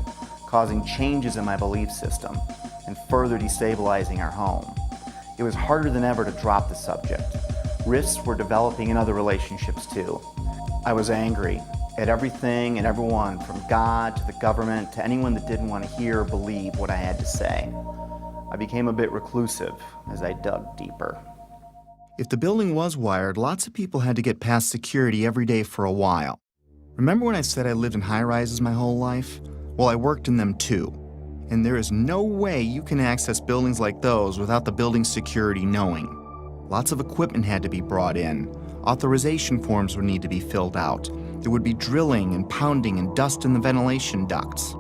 causing changes in my belief system and further destabilizing our home. It was harder than ever to drop the subject. Rifts were developing in other relationships too. I was angry at everything and everyone, from God to the government to anyone that didn't want to hear or believe what I had to say. I became a bit reclusive as I dug deeper. If the building was wired, lots of people had to get past security every day for a while. Remember when I said I lived in high-rises my whole life? Well, I worked in them too. And there is no way you can access buildings like those without the building security knowing. Lots of equipment had to be brought in. Authorization forms would need to be filled out. There would be drilling and pounding and dust in the ventilation ducts.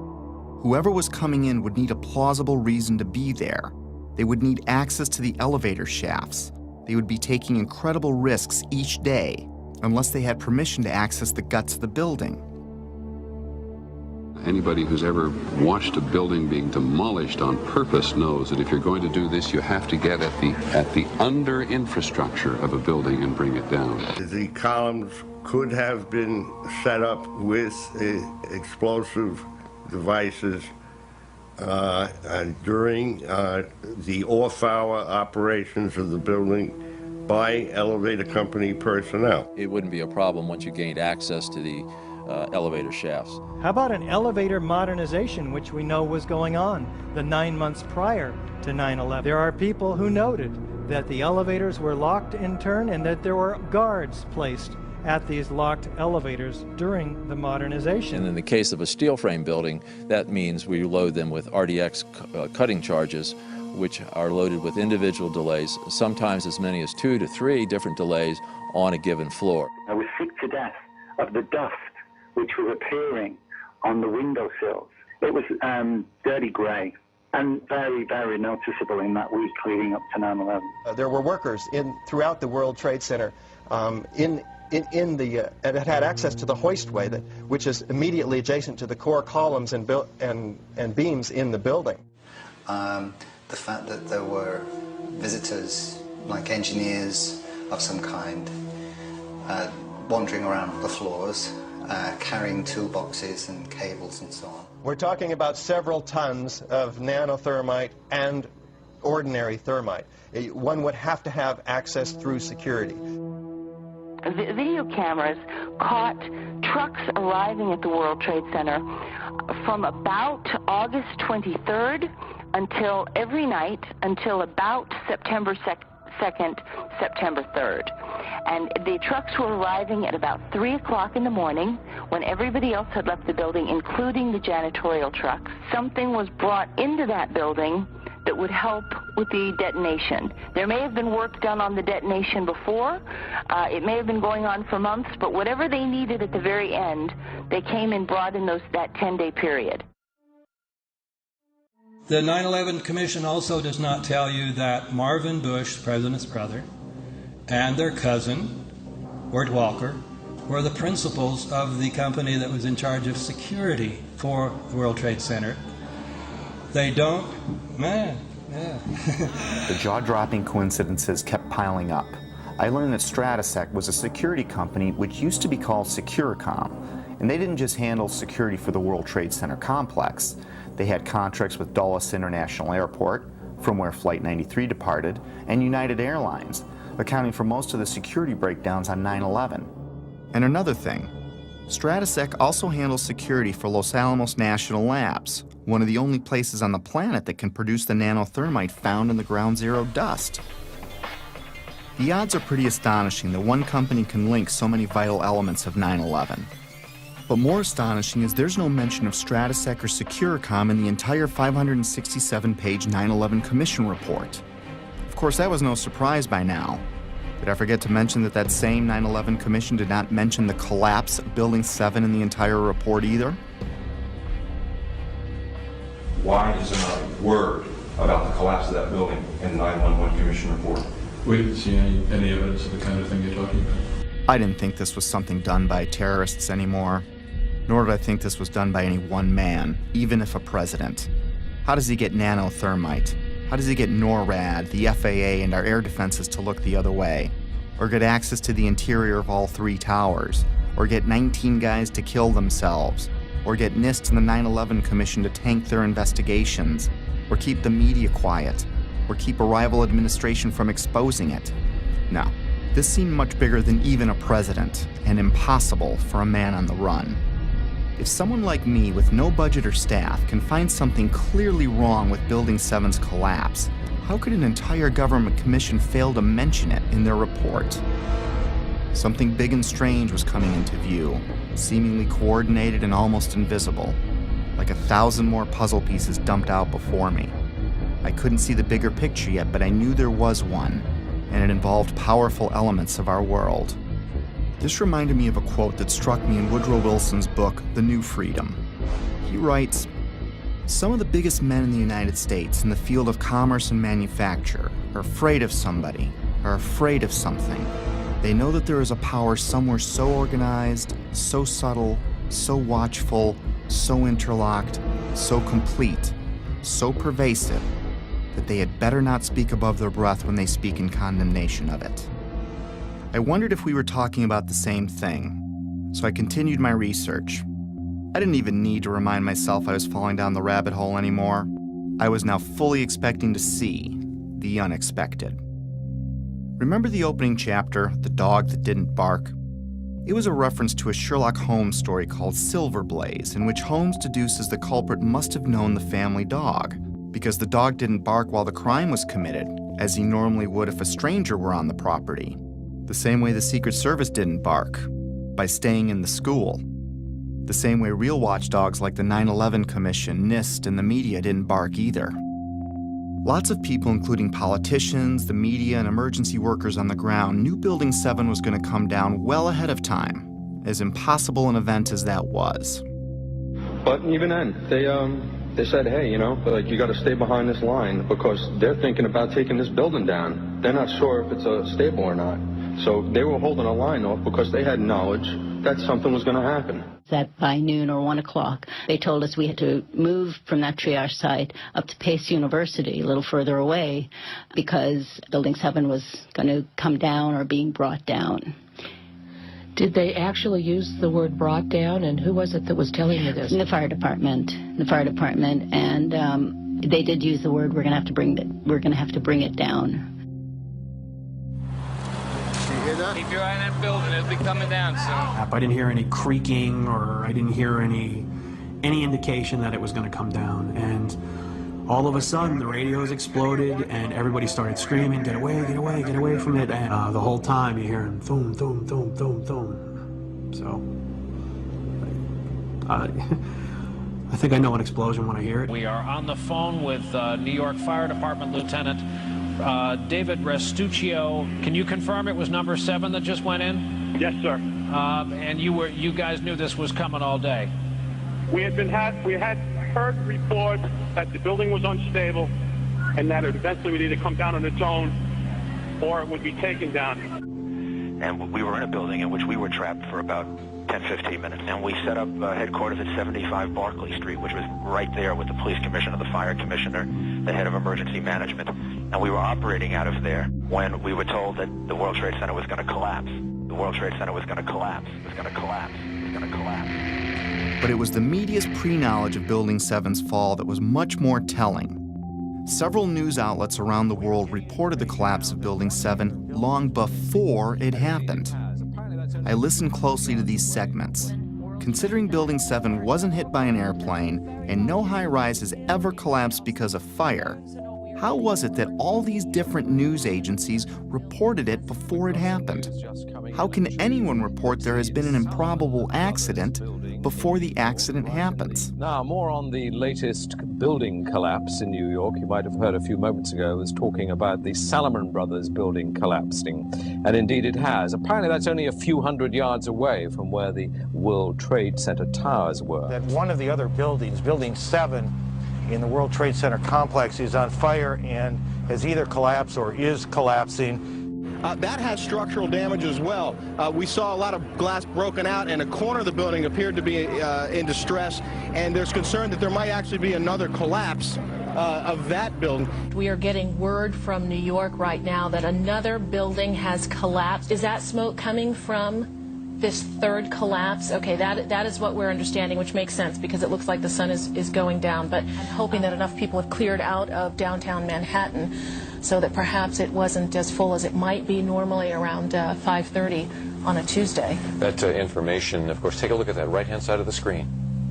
Whoever was coming in would need a plausible reason to be there. They would need access to the elevator shafts. They would be taking incredible risks each day unless they had permission to access the guts of the building. Anybody who's ever watched a building being demolished on purpose knows that if you're going to do this, you have to get at the under infrastructure of a building and bring it down. The columns could have been set up with explosive devices during the off-hour operations of the building by elevator company personnel. It wouldn't be a problem once you gained access to the elevator shafts. How about an elevator modernization, which we know was going on the 9 months prior to 9/11? There are people who noted that the elevators were locked in turn and that there were guards placed at these locked elevators during the modernization. And in the case of a steel frame building, that means we load them with RDX cutting charges, which are loaded with individual delays, sometimes as many as 2 to 3 different delays on a given floor. I was sick to death of the dust which was appearing on the windowsills. It was dirty grey and very, very noticeable in that week leading up to 9/11. There were workers throughout the World Trade Center and it had access to the hoistway, which is immediately adjacent to the core columns and beams in the building. The fact that there were visitors, like engineers of some kind, wandering around the floors, carrying toolboxes and cables and so on. We're talking about several tons of nanothermite and ordinary thermite. One would have to have access through security. Video cameras caught trucks arriving at the World Trade Center from about August 23rd until every night until about September 2nd, September 3rd. And the trucks were arriving at about 3 o'clock in the morning when everybody else had left the building, including the janitorial trucks. Something was brought into that building that would help with the detonation. There may have been work done on the detonation before. It may have been going on for months, but whatever they needed at the very end, they came and brought in that 10-day period. The 9/11 Commission also does not tell you that Marvin Bush, the president's brother, and their cousin, Wirt Walker, were the principals of the company that was in charge of security for the World Trade Center. They don't, The jaw-dropping coincidences kept piling up. I learned that Stratesec was a security company which used to be called Securicom, and they didn't just handle security for the World Trade Center complex. They had contracts with Dulles International Airport, from where Flight 93 departed, and United Airlines, accounting for most of the security breakdowns on 9/11. And another thing, Stratesec also handles security for Los Alamos National Labs, one of the only places on the planet that can produce the nanothermite found in the ground zero dust. The odds are pretty astonishing that one company can link so many vital elements of 9/11. But more astonishing is there's no mention of Stratesec or Securicom in the entire 567-page 9/11 Commission report. Of course, that was no surprise by now. Did I forget to mention that that same 9/11 Commission did not mention the collapse of Building 7 in the entire report either? Why is there not a word about the collapse of that building in the 9/11 Commission report? We didn't see any evidence of the kind of thing you're talking about. I didn't think this was something done by terrorists anymore, nor did I think this was done by any one man, even if a president. How does he get nanothermite? How does he get NORAD, the FAA, and our air defenses to look the other way? Or get access to the interior of all 3 towers? Or get 19 guys to kill themselves? Or get NIST and the 9/11 Commission to tank their investigations? Or keep the media quiet? Or keep a rival administration from exposing it? No, this seemed much bigger than even a president, and impossible for a man on the run. If someone like me with no budget or staff can find something clearly wrong with Building 7's collapse, how could an entire government commission fail to mention it in their report? Something big and strange was coming into view, seemingly coordinated and almost invisible, like 1,000 more puzzle pieces dumped out before me. I couldn't see the bigger picture yet, but I knew there was one, and it involved powerful elements of our world. This reminded me of a quote that struck me in Woodrow Wilson's book, The New Freedom. He writes, "Some of the biggest men in the United States in the field of commerce and manufacture are afraid of somebody, are afraid of something. They know that there is a power somewhere so organized, so subtle, so watchful, so interlocked, so complete, so pervasive, that they had better not speak above their breath when they speak in condemnation of it." I wondered if we were talking about the same thing, so I continued my research. I didn't even need to remind myself I was falling down the rabbit hole anymore. I was now fully expecting to see the unexpected. Remember the opening chapter, The Dog That Didn't Bark? It was a reference to a Sherlock Holmes story called Silver Blaze, in which Holmes deduces the culprit must have known the family dog, because the dog didn't bark while the crime was committed, as he normally would if a stranger were on the property. The same way the Secret Service didn't bark, by staying in the school. The same way real watchdogs like the 9/11 Commission, NIST, and the media didn't bark either. Lots of people, including politicians, the media, and emergency workers on the ground, knew Building 7 was going to come down well ahead of time, as impossible an event as that was. But even then, they said, hey, you got to stay behind this line because they're thinking about taking this building down. They're not sure if it's stable or not. So they were holding a line off because they had knowledge that something was going to happen. That by noon or 1 o'clock, they told us we had to move from that triage site up to Pace University, a little further away, because Building 7 was going to come down or being brought down. Did they actually use the word brought down, and who was it that was telling you this? The fire department, and they did use the word, we're going to have to bring it down. Keep your eye on that building. It'll be coming down soon. I didn't hear any creaking, or I didn't hear any indication that it was going to come down. And all of a sudden, the radios exploded, and everybody started screaming, "Get away, get away, get away from it!" And the whole time, you're hearing thum, thum, thum, thum, thum. So, I think I know an explosion when I hear it. We are on the phone with New York Fire Department Lieutenant David Restuccio. Can you confirm it was number 7 that just went in? Yes, sir. And you guys knew this was coming all day? We had heard reports that the building was unstable and that it eventually would either come down on its own or it would be taken down. And we were in a building in which we were trapped for about 10-15 minutes, and we set up headquarters at 75 Barclay Street, which was right there with the police commissioner, the fire commissioner, the head of emergency management, and we were operating out of there when we were told that the World Trade Center was going to collapse. The World Trade Center was going to collapse. It was going to collapse. It was going to collapse. But it was the media's pre-knowledge of Building 7's fall that was much more telling. Several news outlets around the world reported the collapse of Building 7 long before it happened. I listened closely to these segments. Considering Building 7 wasn't hit by an airplane and no high-rise has ever collapsed because of fire, how was it that all these different news agencies reported it before it happened? How can anyone report there has been an improbable accident before the accident happens? Now, more on the latest building collapse in New York. You might have heard a few moments ago, I was talking about the Salomon Brothers building collapsing. And indeed it has. Apparently that's only a few hundred yards away from where the World Trade Center towers were. That one of the other buildings, Building 7, in the World Trade Center complex is on fire and has either collapsed or is collapsing. That has structural damage as well. We saw a lot of glass broken out, and a corner of the building appeared to be in distress, and there's concern that there might actually be another collapse of that building. We are getting word from New York right now that another building has collapsed. Is that smoke coming from this third collapse? Okay, that is what we're understanding, which makes sense because it looks like the sun is going down. But I'm hoping that enough people have cleared out of downtown Manhattan so that perhaps it wasn't as full as it might be normally around 5:30 on a Tuesday. That information, of course, take a look at that right-hand side of the screen.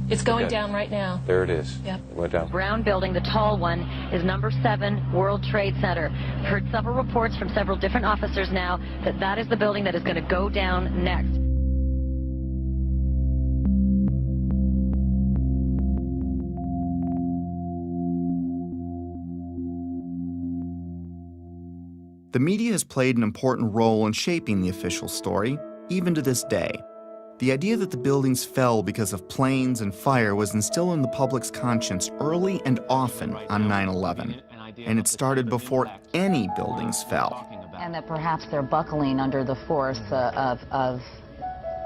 It's going down right now. There it is. Yep. It went down. Brown building, the tall one, is number 7 World Trade Center. I've heard several reports from several different officers now that that is the building that is going to go down next. The media has played an important role in shaping the official story, even to this day. The idea that the buildings fell because of planes and fire was instilled in the public's conscience early and often on 9/11, and it started before any buildings fell. And that perhaps they're buckling under the force of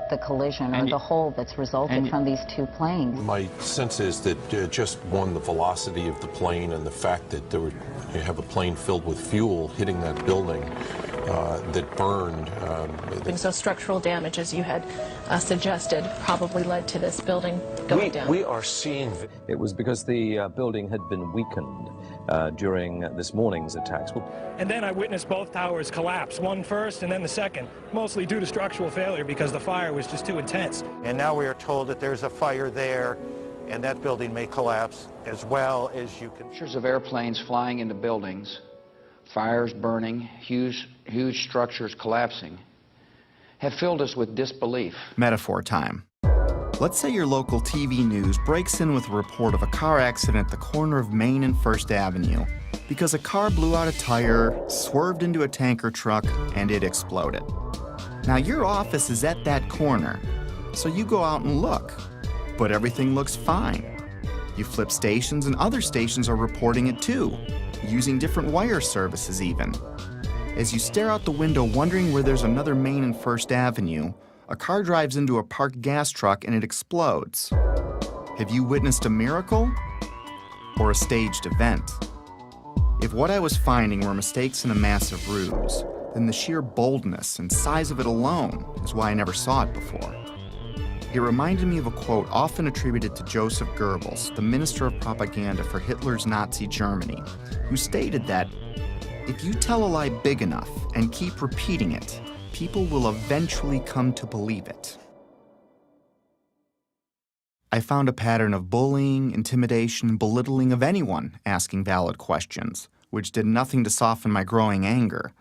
the collision or the hole that's resulted from these two planes. My sense is that just one, the velocity of the plane and the fact that you have a plane filled with fuel hitting that building that burned. So structural damage, as you had suggested, probably led to this building going down. We are seeing... It was because the building had been weakened during this morning's attacks. And then I witnessed both towers collapse, one first and then the second, mostly due to structural failure because the fire was just too intense. And now we are told that there's a fire there and that building may collapse as well as you can. Pictures of airplanes flying into buildings, fires burning, huge structures collapsing, have filled us with disbelief. Metaphor time. Let's say your local TV news breaks in with a report of a car accident at the corner of Main and First Avenue because a car blew out a tire, swerved into a tanker truck, and it exploded. Now your office is at that corner, so you go out and look, but everything looks fine. You flip stations and other stations are reporting it too, using different wire services even. As you stare out the window wondering where there's another Main and First Avenue, a car drives into a parked gas truck and it explodes. Have you witnessed a miracle or a staged event? If what I was finding were mistakes in a massive ruse, then the sheer boldness and size of it alone is why I never saw it before. It reminded me of a quote often attributed to Joseph Goebbels, the minister of propaganda for Hitler's Nazi Germany, who stated that, "If you tell a lie big enough and keep repeating it, people will eventually come to believe it." I found a pattern of bullying, intimidation, and belittling of anyone asking valid questions, which did nothing to soften my growing anger,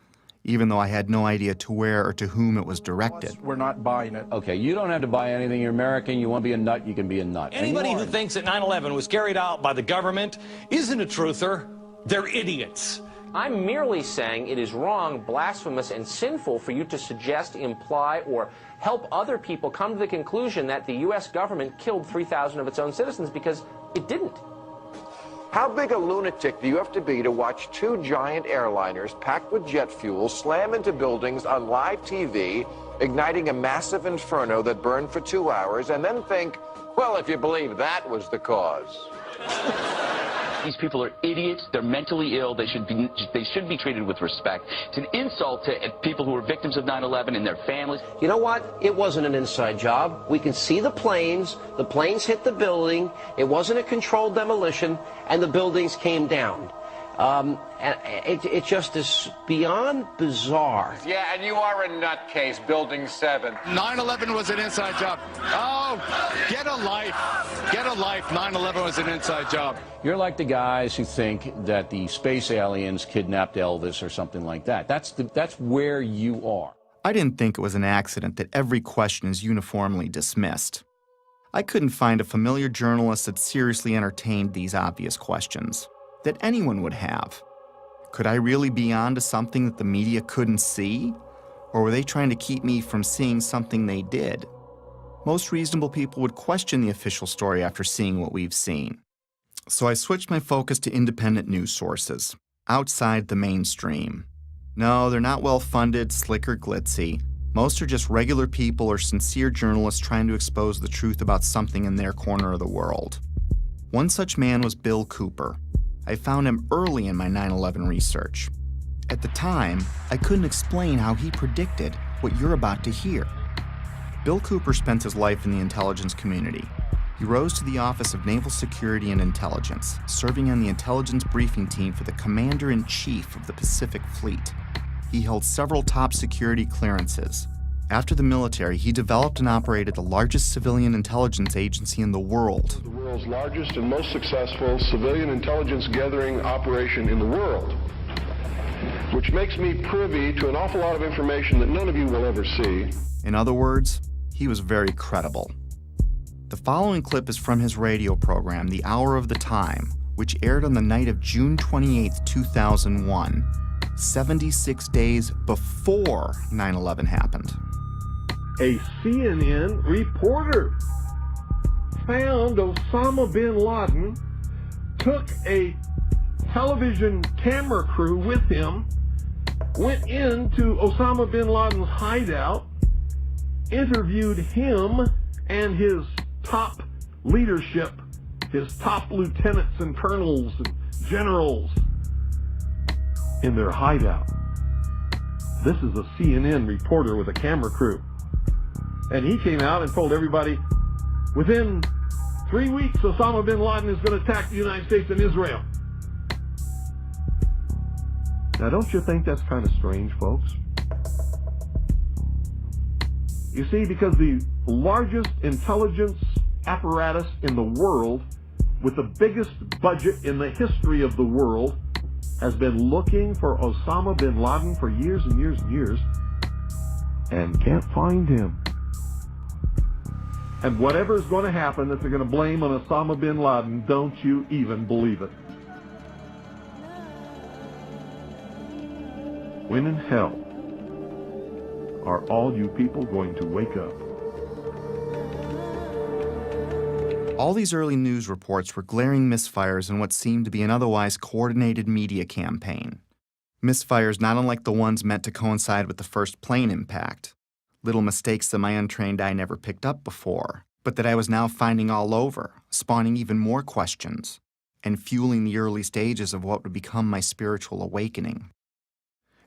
even though I had no idea to where or to whom it was directed. We're not buying it. Okay, you don't have to buy anything. You're American. You want to be a nut, you can be a nut. Anybody who thinks that 9/11 was carried out by the government isn't a truther. They're idiots. I'm merely saying it is wrong, blasphemous, and sinful for you to suggest, imply, or help other people come to the conclusion that the U.S. government killed 3,000 of its own citizens, because it didn't. How big a lunatic do you have to be to watch two giant airliners packed with jet fuel slam into buildings on live TV, igniting a massive inferno that burned for 2 hours, and then think, well, if you believe that was the cause? These people are idiots. They're mentally ill. They should be treated with respect. It's an insult to people who were victims of 9/11 and their families. You know what? It wasn't an inside job. We can see the planes. The planes hit the building. It wasn't a controlled demolition, and the buildings came down. And it just is beyond bizarre. Yeah, and you are a nutcase, Building 7. 9/11 was an inside job. Oh, get a life. Get a life. 9/11 was an inside job. You're like the guys who think that the space aliens kidnapped Elvis or something like that. That's where you are. I didn't think it was an accident that every question is uniformly dismissed. I couldn't find a familiar journalist that seriously entertained these obvious questions that anyone would have. Could I really be onto something that the media couldn't see? Or were they trying to keep me from seeing something they did? Most reasonable people would question the official story after seeing what we've seen. So I switched my focus to independent news sources, outside the mainstream. No, they're not well-funded, slick, or glitzy. Most are just regular people or sincere journalists trying to expose the truth about something in their corner of the world. One such man was Bill Cooper. I found him early in my 9/11 research. At the time, I couldn't explain how he predicted what you're about to hear. Bill Cooper spent his life in the intelligence community. He rose to the Office of Naval Security and Intelligence, serving on the intelligence briefing team for the Commander-in-Chief of the Pacific Fleet. He held several top security clearances. After the military, he developed and operated the largest civilian intelligence agency in the world. The world's largest and most successful civilian intelligence gathering operation in the world, which makes me privy to an awful lot of information that none of you will ever see. In other words, he was very credible. The following clip is from his radio program, The Hour of the Time, which aired on the night of June 28, 2001, 76 days before 9/11 happened. A CNN reporter found Osama bin Laden, took a television camera crew with him, went into Osama bin Laden's hideout, interviewed him and his top leadership, his top lieutenants and colonels and generals in their hideout. This is a CNN reporter with a camera crew. And he came out and told everybody, within 3 weeks, Osama bin Laden is going to attack the United States and Israel. Now, don't you think that's kind of strange, folks? You see, because the largest intelligence apparatus in the world, with the biggest budget in the history of the world, has been looking for Osama bin Laden for years and years and years, and can't find him. And whatever is going to happen that they're going to blame on Osama bin Laden, don't you even believe it. When in hell are all you people going to wake up? All these early news reports were glaring misfires in what seemed to be an otherwise coordinated media campaign. Misfires not unlike the ones meant to coincide with the first plane impact. Little mistakes that my untrained eye never picked up before, but that I was now finding all over, spawning even more questions, and fueling the early stages of what would become my spiritual awakening.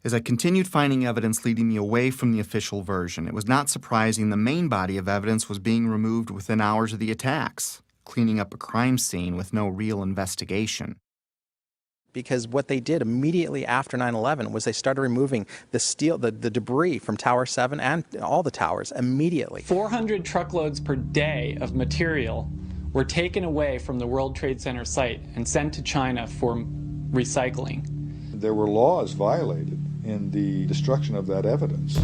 As I continued finding evidence leading me away from the official version, it was not surprising the main body of evidence was being removed within hours of the attacks, cleaning up a crime scene with no real investigation. Because what they did immediately after 9/11 was they started removing the steel, the debris from Tower 7 and all the towers immediately. 400 truckloads per day of material were taken away from the World Trade Center site and sent to China for recycling. There were laws violated in the destruction of that evidence.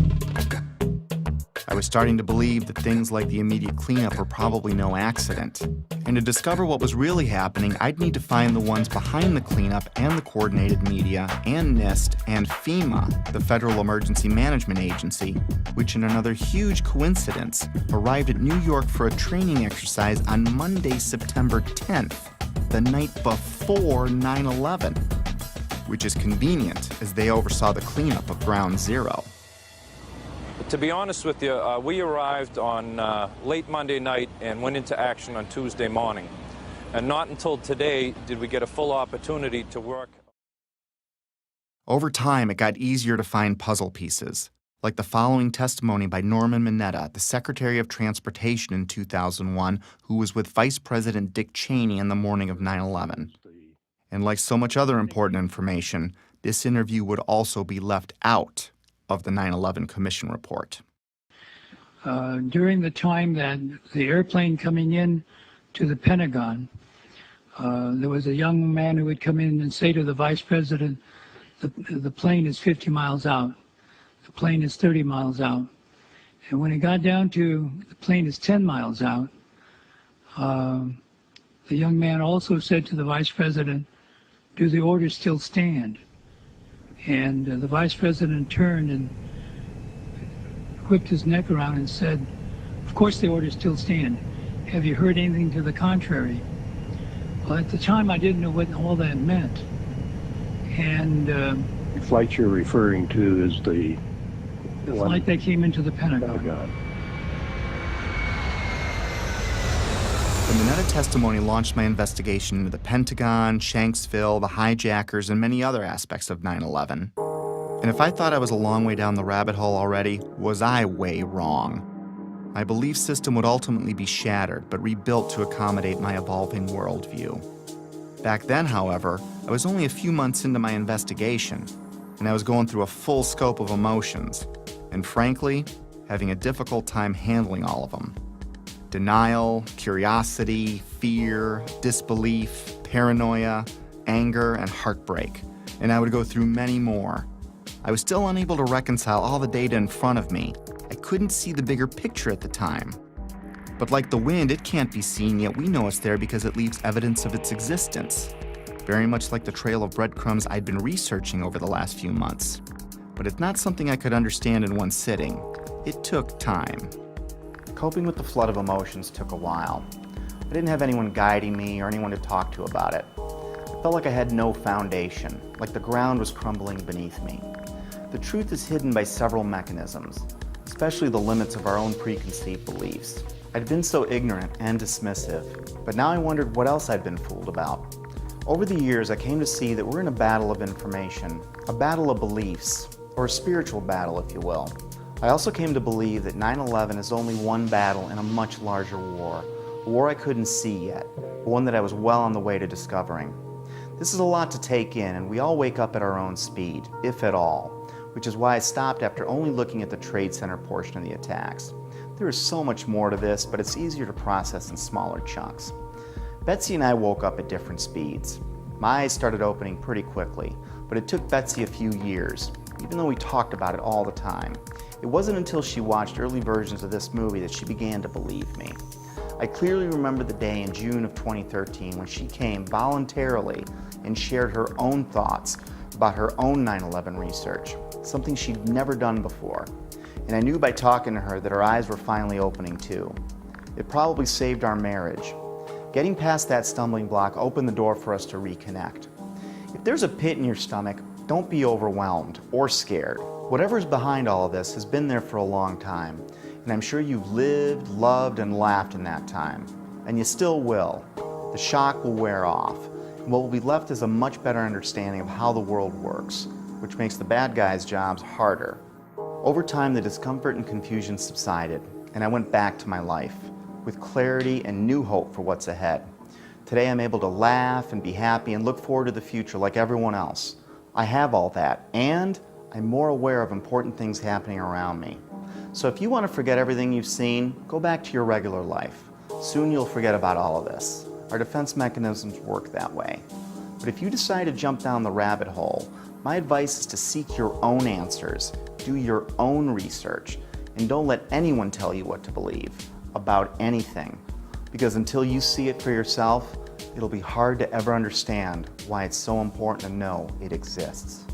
I was starting to believe that things like the immediate cleanup were probably no accident. And to discover what was really happening, I'd need to find the ones behind the cleanup and the coordinated media and NIST and FEMA, the Federal Emergency Management Agency, which in another huge coincidence arrived at New York for a training exercise on Monday, September 10th, the night before 9/11, which is convenient as they oversaw the cleanup of Ground Zero. To be honest with you, we arrived on late Monday night and went into action on Tuesday morning. And not until today did we get a full opportunity to work. Over time, it got easier to find puzzle pieces, like the following testimony by Norman Mineta, the Secretary of Transportation in 2001, who was with Vice President Dick Cheney on the morning of 9/11. And like so much other important information, this interview would also be left out of the 9/11 Commission report. During the time that the airplane coming in to the Pentagon, there was a young man who would come in and say to the vice president, the plane is 50 miles out, the plane is 30 miles out. And when it got down to the plane is 10 miles out, the young man also said to the vice president, do the orders still stand? And the vice president turned and whipped his neck around and said, of course the orders still stand. Have you heard anything to the contrary? Well, at the time I didn't know what all that meant. And the flight you're referring to is the flight that came into the Pentagon. The Mineta testimony launched my investigation into the Pentagon, Shanksville, the hijackers, and many other aspects of 9/11. And if I thought I was a long way down the rabbit hole already, was I way wrong. My belief system would ultimately be shattered, but rebuilt to accommodate my evolving worldview. Back then, however, I was only a few months into my investigation, and I was going through a full scope of emotions, and frankly, having a difficult time handling all of them. Denial, curiosity, fear, disbelief, paranoia, anger, and heartbreak, and I would go through many more. I was still unable to reconcile all the data in front of me. I couldn't see the bigger picture at the time. But like the wind, it can't be seen, yet we know it's there because it leaves evidence of its existence. Very much like the trail of breadcrumbs I'd been researching over the last few months. But it's not something I could understand in one sitting. It took time. Coping with the flood of emotions took a while. I didn't have anyone guiding me or anyone to talk to about it. I felt like I had no foundation, like the ground was crumbling beneath me. The truth is hidden by several mechanisms, especially the limits of our own preconceived beliefs. I'd been so ignorant and dismissive, but now I wondered what else I'd been fooled about. Over the years, I came to see that we're in a battle of information, a battle of beliefs, or a spiritual battle, if you will. I also came to believe that 9/11 is only one battle in a much larger war, a war I couldn't see yet, but one that I was well on the way to discovering. This is a lot to take in, and we all wake up at our own speed, if at all, which is why I stopped after only looking at the Trade Center portion of the attacks. There is so much more to this, but it's easier to process in smaller chunks. Betsy and I woke up at different speeds. My eyes started opening pretty quickly, but it took Betsy a few years, even though we talked about it all the time. It wasn't until she watched early versions of this movie that she began to believe me. I clearly remember the day in June of 2013 when she came voluntarily and shared her own thoughts about her own 9/11 research, something she'd never done before. And I knew by talking to her that her eyes were finally opening too. It probably saved our marriage. Getting past that stumbling block opened the door for us to reconnect. If there's a pit in your stomach, don't be overwhelmed or scared. Whatever's behind all of this has been there for a long time, and I'm sure you've lived, loved, and laughed in that time. And you still will. The shock will wear off, and what will be left is a much better understanding of how the world works, which makes the bad guys' jobs harder. Over time, the discomfort and confusion subsided, and I went back to my life, with clarity and new hope for what's ahead. Today I'm able to laugh and be happy and look forward to the future like everyone else. I have all that, and I'm more aware of important things happening around me. So if you want to forget everything you've seen, go back to your regular life. Soon you'll forget about all of this. Our defense mechanisms work that way. But if you decide to jump down the rabbit hole, my advice is to seek your own answers, do your own research, and don't let anyone tell you what to believe about anything. Because until you see it for yourself, it'll be hard to ever understand why it's so important to know it exists.